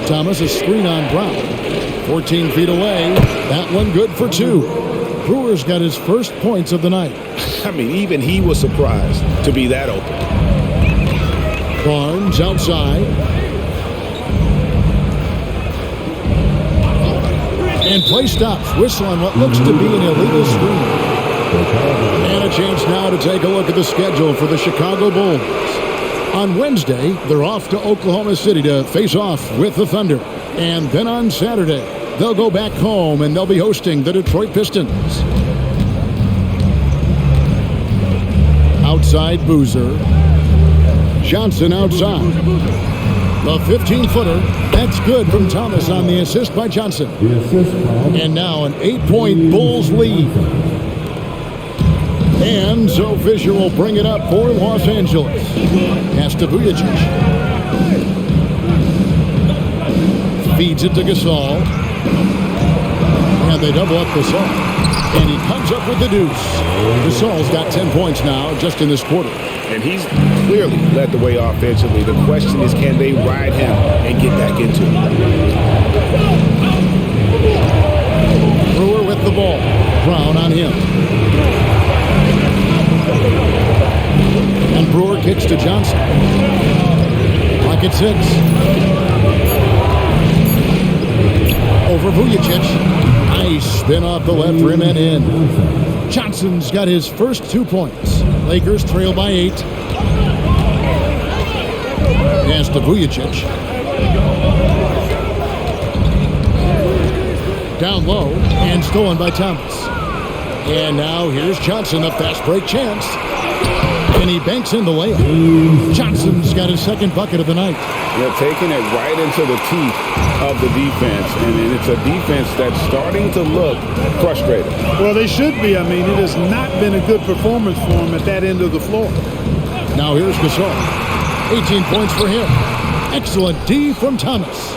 Thomas a screen on Brown. 14 feet away. That one good for 2. Brewer's got his first points of the night. I mean, even he was surprised to be that open. Barnes outside. And play stops. Whistle on what looks to be an illegal screen. And a chance now to take a look at the schedule for the Chicago Bulls. On Wednesday, they're off to Oklahoma City to face off with the Thunder. And then on Saturday, they'll go back home and they'll be hosting the Detroit Pistons. Outside Boozer. Johnson outside. The 15-footer. That's good from Thomas on the assist by Johnson. And now an 8-point Bulls lead. And so Fisher will bring it up for Los Angeles. Pass to Vujacic. Feeds it to Gasol. And they double up Gasol. And he comes up with the deuce. Gasol's got 10 points now just in this quarter. And he's clearly led the way offensively. The question is, can they ride him and get back into it? Brewer with the ball. Brown on him. And Brewer kicks to Johnson. Clock at 6. Over Vujacic. Nice spin off the left rim and in. Johnson's got his first 2 points. Lakers trail by 8. Pass to Vujacic. Down low and stolen by Thomas. And now here's Johnson, a fast break chance. And he banks in the layup. Johnson's got his second bucket of the night. They're taking it right into the teeth of the defense. And it's a defense that's starting to look frustrated. Well, they should be. I mean, it has not been a good performance for him at that end of the floor. Now here's Gasol. 18 points for him. Excellent D from Thomas.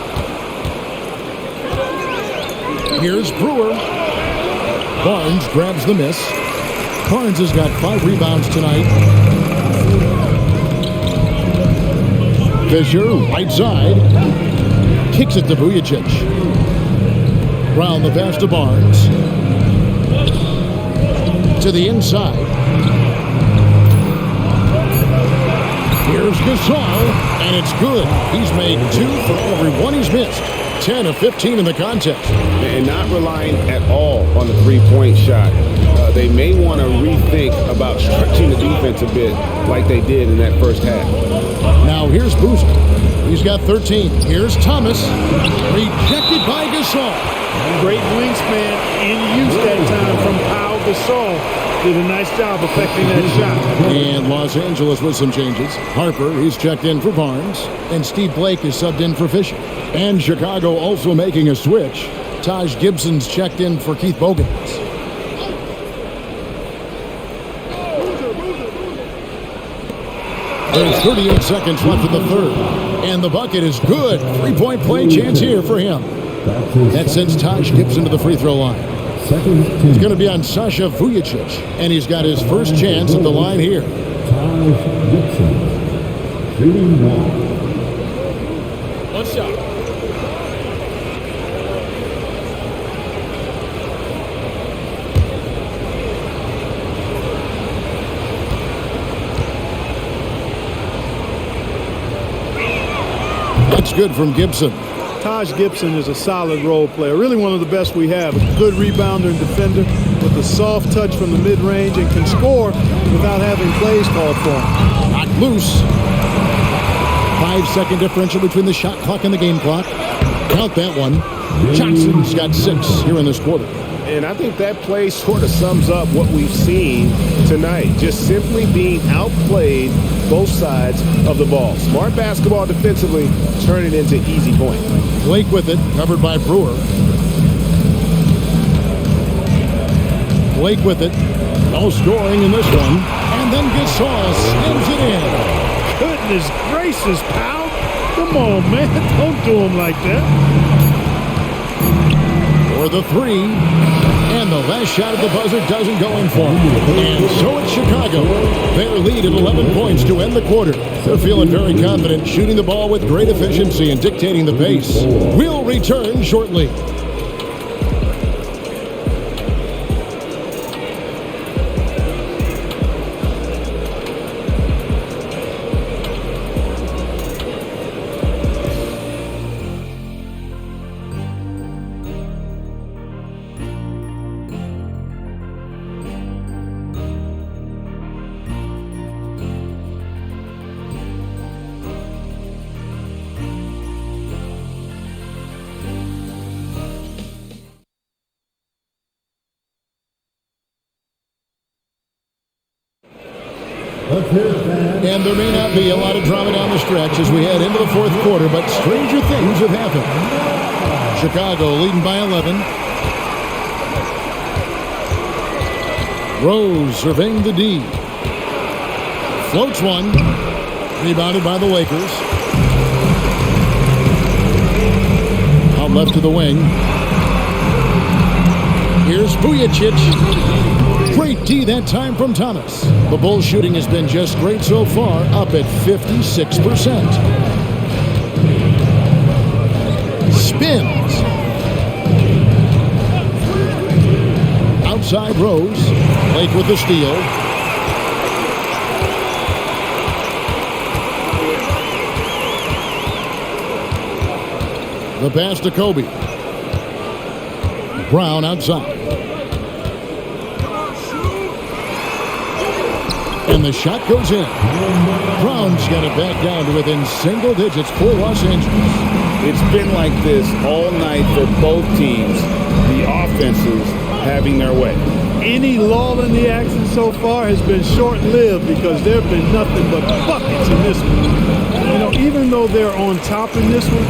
Here's Brewer. Barnes grabs the miss. Barnes has got 5 rebounds tonight. Fisher, right side. Kicks it to Vujacic. Round the pass to Barnes. To the inside. Here's Gasol, and it's good. He's made 2 for every one he's missed. 10 of 15 in the contest. And not relying at all on the three-point shot. They may want to rethink about stretching the defense a bit like they did in that first half. Now here's Boozer. He's got 13. Here's Thomas. Rejected by Gasol. Great wingspan in use that time from Pau Gasol. Did a nice job affecting that shot. And Los Angeles with some changes. Harper, he's checked in for Barnes. And Steve Blake is subbed in for Fisher. And Chicago also making a switch. Taj Gibson's checked in for Keith Bogans. There's 38 seconds left in the third. And the bucket is good. 3-point play chance here for him. That sends Taj Gibson to the free throw line. It's going to be on Sasha Vujacic. And he's got his first chance at the line here. Taj Gibson, shooting 1. One shot. That's good from Gibson. Taj Gibson is a solid role player, really one of the best we have. Good rebounder and defender with a soft touch from the mid-range and can score without having plays called for him. Not loose. 5-second differential between the shot clock and the game clock. Count that one. Johnson's got 6 here in this quarter. And I think that play sort of sums up what we've seen tonight. Just simply being outplayed both sides of the ball. Smart basketball defensively, turning into easy points. Blake with it, covered by Brewer. Blake with it. No scoring in this one. And then Gasol slams it in. Goodness gracious, pal. Come on, man. Don't do him like that. For the 3. And the last shot at the buzzer doesn't go in for him. And so it's Chicago. Their lead at 11 points to end the quarter. They're feeling very confident, shooting the ball with great efficiency and dictating the pace. We'll return shortly. And there may not be a lot of drama down the stretch as we head into the fourth quarter, but stranger things have happened. Chicago leading by 11. Rose surveying the D. Floats one. Rebounded by the Lakers. Out left to the wing. Here's Vujacic. Great D that time from Thomas. The Bulls shooting has been just great so far, up at 56%. Spins. Outside Rose. Blake with the steal. The pass to Kobe. Brown outside. And the shot goes in. Brown's got it back down to within single digits for Los Angeles. It's been like this all night for both teams. The offenses having their way. Any lull in the action so far has been short-lived because there have been nothing but buckets in this one. You know, even though they're on top in this one,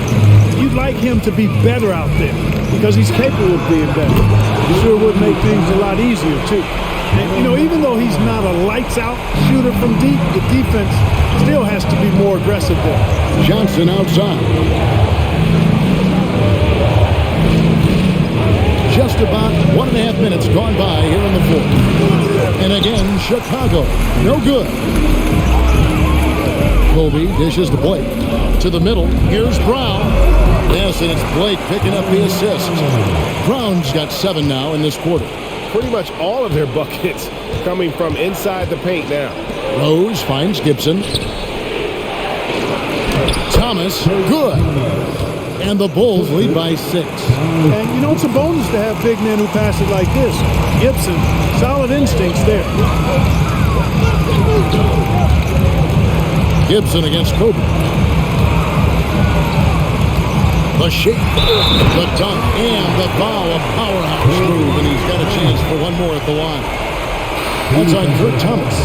you'd like him to be better out there because he's capable of being better. It sure would make things a lot easier, too. And, you know, even though he's not a lights-out shooter from deep, the defense still has to be more aggressive there. Johnson outside. Just about 1.5 minutes gone by here in the fourth. And again, Chicago, no good. Kobe dishes to Blake. To the middle, here's Brown. Yes, and it's Blake picking up the assist. Brown's got 7 now in this quarter. Pretty much all of their buckets coming from inside the paint now. Rose finds Gibson. Thomas, good. And the Bulls lead by 6. And, you know, it's a bonus to have big men who pass it like this. Gibson, solid instincts there. Gibson against Kobe. The shake, the dunk, and the foul. A powerhouse move, and he's got a chance for one more at the line. That's on Kurt Thomas.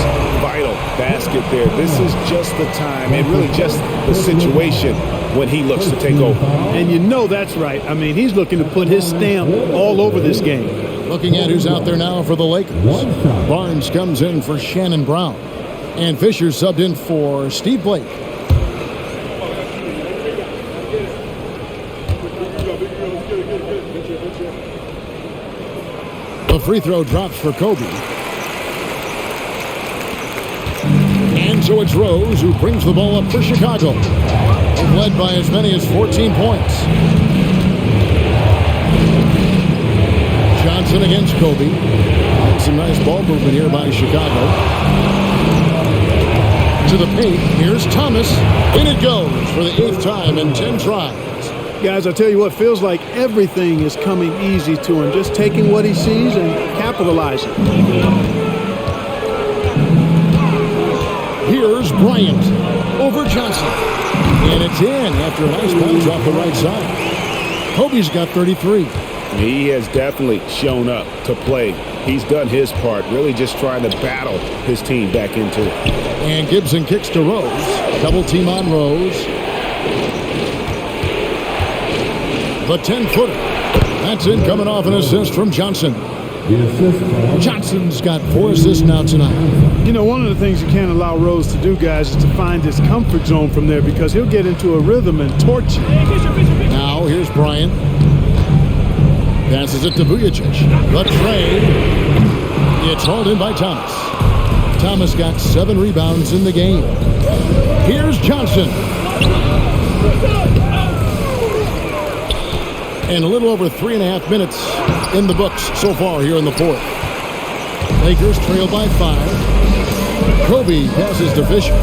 Vital basket there. This is just the time and really just the situation when he looks to take over. And you know that's right. I mean, he's looking to put his stamp all over this game. Looking at who's out there now for the Lakers. Barnes comes in for Shannon Brown. And Fisher subbed in for Steve Blake. The free throw drops for Kobe. And so it's Rose who brings the ball up for Chicago. They've led by as many as 14 points. Johnson against Kobe. Some nice ball movement here by Chicago. To the paint, here's Thomas. In it goes for the 8th time in 10 tries. Guys, I tell you what, feels like everything is coming easy to him. Just taking what he sees and capitalizing. Here's Bryant over Johnson. And it's in after a nice bounce off the right side. Kobe's got 33. He has definitely shown up to play. He's done his part, really just trying to battle his team back into it. And Gibson kicks to Rose. Double team on Rose. The 10-footer. That's in, coming off an assist from Johnson. Johnson's got 4 assists now tonight. You know, one of the things you can't allow Rose to do, guys, is to find his comfort zone from there because he'll get into a rhythm and torch you. Now, here's Bryant. Passes it to Vujacic. The trade. It's hauled in by Thomas. Thomas got 7 rebounds in the game. Here's Johnson. And a little over 3.5 minutes in the books so far here in the fourth. Lakers trail by 5. Kobe passes to Fisher.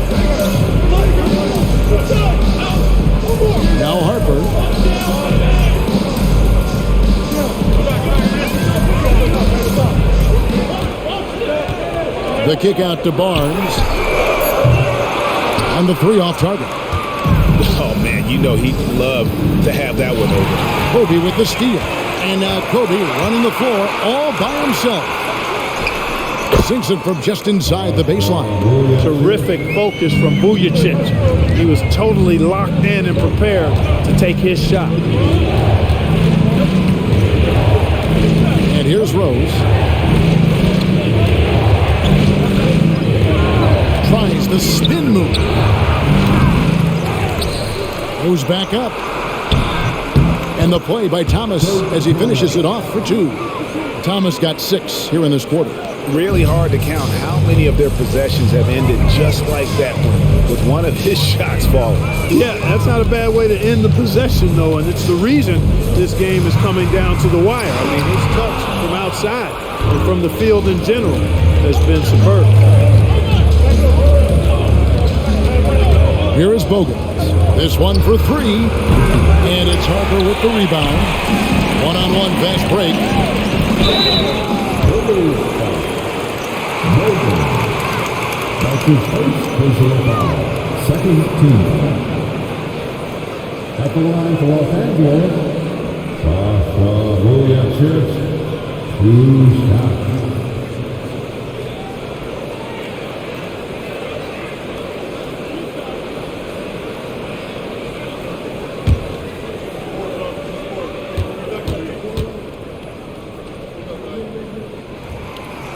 Now Harper. The kick out to Barnes. On the 3 off target. Oh, man, you know he'd love to have that one over. Kobe with the steal. And now Kobe running the floor all by himself. Sinks it from just inside the baseline. Terrific focus from Vujacic. He was totally locked in and prepared to take his shot. And here's Rose. Tries the spin move. Goes back up. And the play by Thomas as he finishes it off for 2. Thomas got 6 here in this quarter. Really hard to count how many of their possessions have ended just like that one, with one of his shots falling. Yeah, that's not a bad way to end the possession, though, and it's the reason this game is coming down to the wire. I mean, his touch from outside and from the field in general has been superb. Here is Bogut. This one for 3, and it's Harper with the rebound. One-on-one fast break. That's his first personal foul. Second team. At the line for Los Angeles, Vujacic, 2 shots.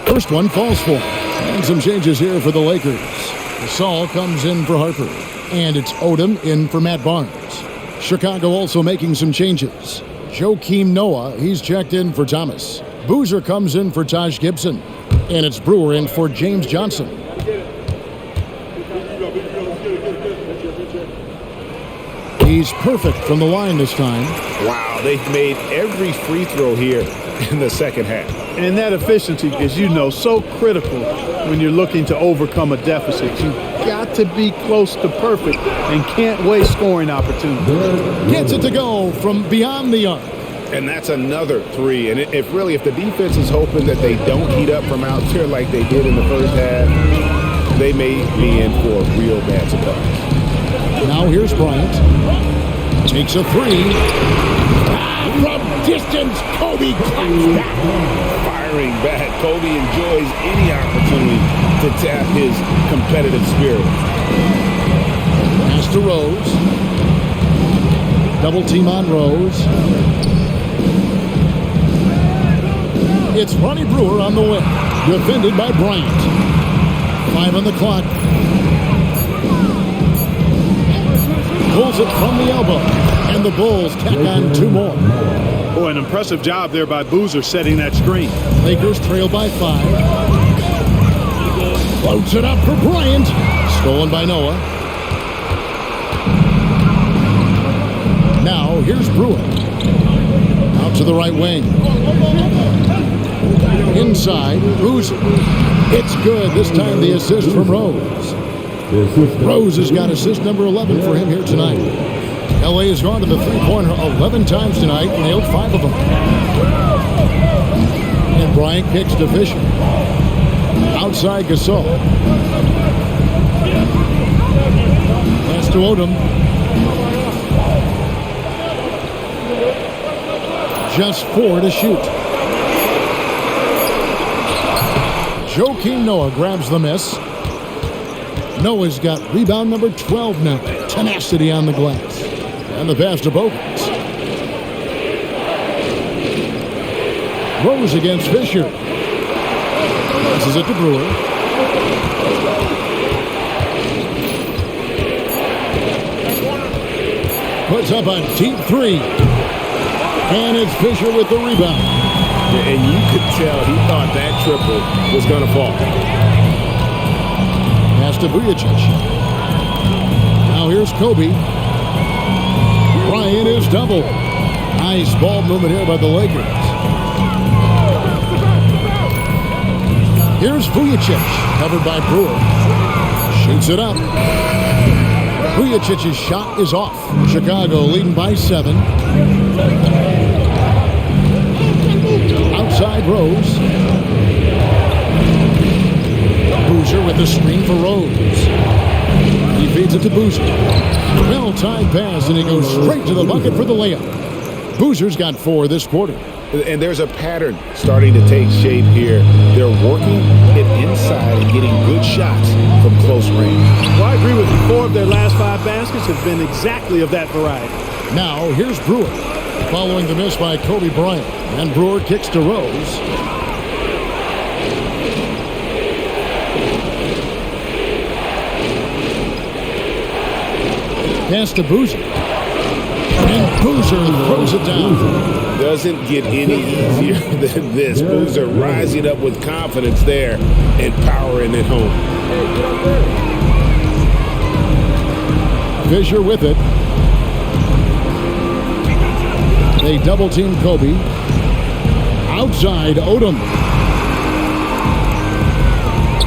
First one falls for him. And some changes here for the Lakers. Gasol comes in for Harper. And it's Odom in for Matt Barnes. Chicago also making some changes. Joakim Noah, he's checked in for Thomas. Boozer comes in for Taj Gibson. And it's Brewer in for James Johnson. He's perfect from the line this time. Wow, they've made every free throw here in the second half. And that efficiency is, you know, so critical when you're looking to overcome a deficit. You've got to be close to perfect and can't waste scoring opportunities. Gets it to go from beyond the arc. And that's another 3. And if the defense is hoping that they don't heat up from out there like they did in the first half, they may be in for a real bad surprise. Now here's Bryant. Takes a 3. From distance, Kobe comes back. Firing back. Kobe enjoys any opportunity to tap his competitive spirit. Pass to Rose. Double team on Rose. It's Ronnie Brewer on the wing. Defended by Bryant. 5 on the clock. Pulls it from the elbow. And the Bulls tack on 2 more. Oh, an impressive job there by Boozer setting that screen. Lakers trail by 5. Floats it up for Bryant. Stolen by Noah. Now here's Brewer. Out to the right wing. Inside, Boozer. It's good. This time the assist from Rose. Rose has got assist number 11 for him here tonight. LA has gone to the three-pointer 11 times tonight, nailed 5 of them. And Bryant kicks to Fisher. Outside Gasol. Pass to Odom. Just 4 to shoot. Joakim Noah grabs the miss. Noah's got rebound number 12 now. Tenacity on the glass. And the pass to Bogut. Rose against Fisher. Passes it to Brewer. Puts up a deep 3. And it's Fisher with the rebound. And you could tell he thought that triple was going to fall. Pass to Vujacic. Now here's Kobe. Bryant is double. Nice ball movement here by the Lakers. Here's Vujacic, covered by Brewer. Shoots it up. Vujacic's shot is off. Chicago leading by 7. Outside Rose. Boozer with the screen for Rose. He feeds it to Boozer. Well-timed pass, and he goes straight to the bucket for the layup. Boozer's got 4 this quarter. And there's a pattern starting to take shape here. They're working it inside and getting good shots from close range. Well, I agree with you. 4 of their last 5 baskets have been exactly of that variety. Now, here's Brewer. Following the miss by Kobe Bryant. And Brewer kicks to Rose. Pass to Boozer. And Boozer throws it down. Doesn't get any easier than this. Boozer rising up with confidence there and powering it home. Fisher with it. They double team Kobe. Outside Odom.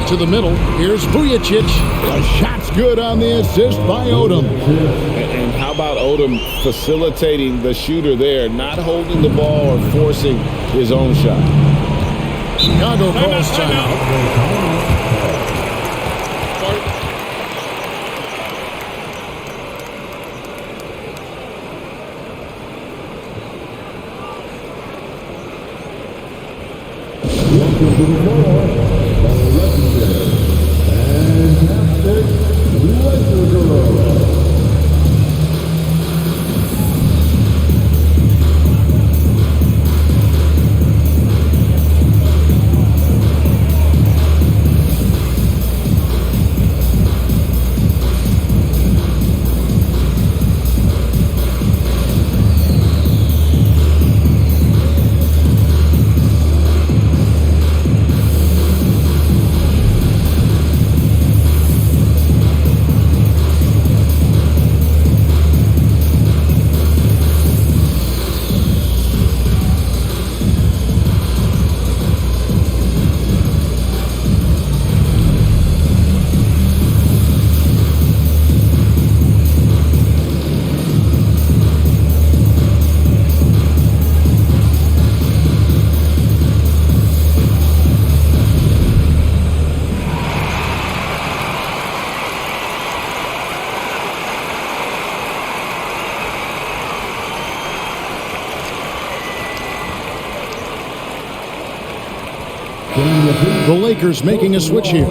To the middle. Here's Vujicic. The shot's good on the assist by Odom. And how about Odom facilitating the shooter there, not holding the ball or forcing his own shot. Chicago calls timeout. Welcome to the floor, the legendary, fantastic Laker girl. The Lakers making a switch here.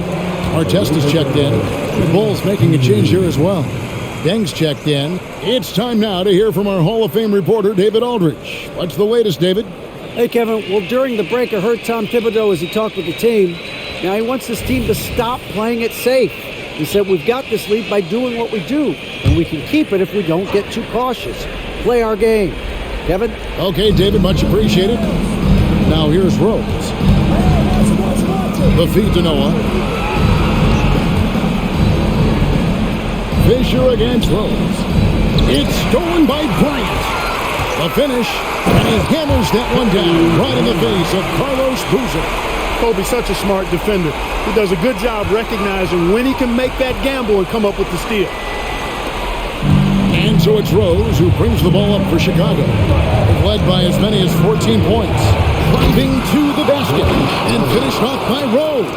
Artest is checked in. The Bulls making a change here as well. Deng's checked in. It's time now to hear from our Hall of Fame reporter, David Aldridge. What's the latest, David? Hey, Kevin. Well, during the break, I heard Tom Thibodeau as he talked with the team. Now, he wants his team to stop playing it safe. He said, we've got this lead by doing what we do, and we can keep it if we don't get too cautious. Play our game. Kevin? Okay, David, much appreciated. Now here's Rose. The feed to Noah. Fisher against Rose. It's stolen by Bryant. The finish, and he hammers that one down right in the face of Carlos Boozer. Kobe's such a smart defender. He does a good job recognizing when he can make that gamble and come up with the steal. And so it's Rose who brings the ball up for Chicago. Led by as many as 14 points. Driving to the basket and finished off by Rose.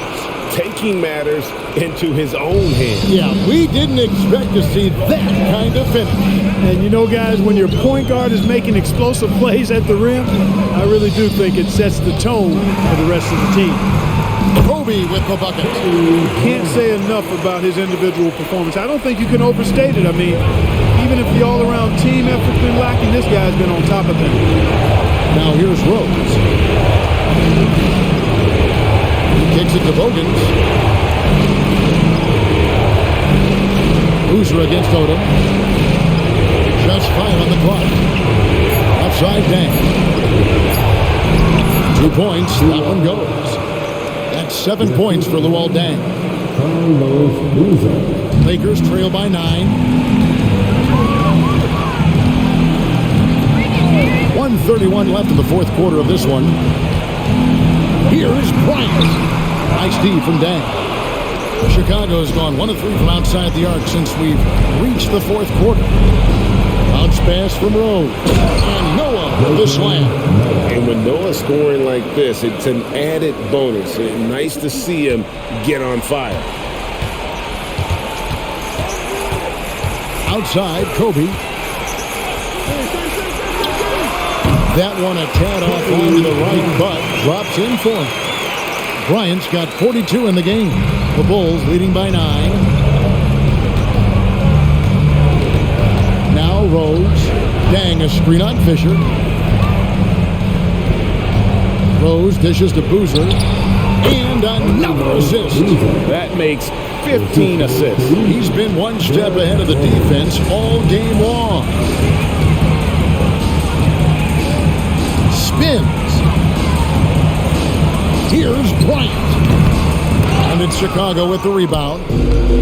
Taking matters into his own hands. Yeah, we didn't expect to see that kind of finish. And you know, guys, when your point guard is making explosive plays at the rim, I really do think it sets the tone for the rest of the team. Kobe with the bucket. Can't say enough about his individual performance. I don't think you can overstate it. I mean, even if the all-around team effort's been lacking, this guy's been on top of things. Now here's Rose. Kicks it to Bogans. Boozer against Odom. Just 5 on the clock. Outside Deng. 2 points. That one goes. That's 7 points for Luol Deng. Carlos Boozer. Lakers trail by 9. 1:31 left in the fourth quarter of this one. Here's Bryant. Nice D from Deng. Chicago has gone 1 of 3 from outside the arc since we've reached the fourth quarter. Bounce pass from Rose. And Noah with the slam. And when Noah's scoring like this, it's an added bonus. It's nice to see him get on fire. Outside, Kobe. That one a tad off line to the right, but drops in for him. Bryant's got 42 in the game. The Bulls leading by 9. Now Rose. Dang, a screen on Fisher. Rose dishes to Boozer. And another assist. That makes 15 assists. He's been one step ahead of the defense all game long. Spins. Here's Bryant. And it's Chicago with the rebound.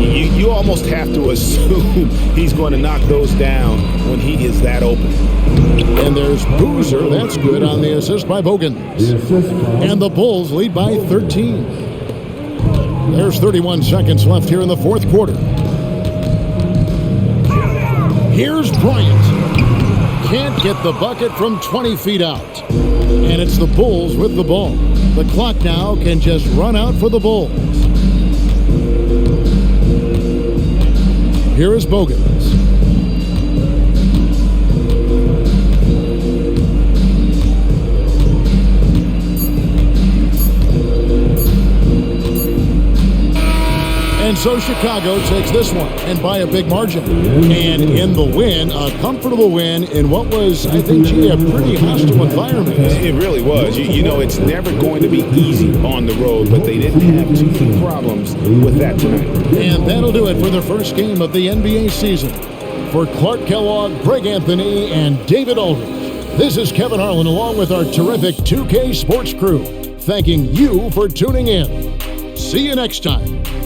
You almost have to assume he's going to knock those down when he is that open. And there's Boozer. That's good on the assist by Bogans. And the Bulls lead by 13. There's 31 seconds left here in the fourth quarter. Here's Bryant. Can't get the bucket from 20 feet out. And it's the Bulls with the ball. The clock now can just run out for the Bulls. Here is Bogans. And so Chicago takes this one, and by a big margin. And in the win, a comfortable win in what was, I think, a pretty hostile environment. It really was. You know, it's never going to be easy on the road, but they didn't have too many problems with that tonight. And that'll do it for the first game of the NBA season. For Clark Kellogg, Greg Anthony, and David Aldridge, this is Kevin Harlan along with our terrific 2K Sports crew, thanking you for tuning in. See you next time.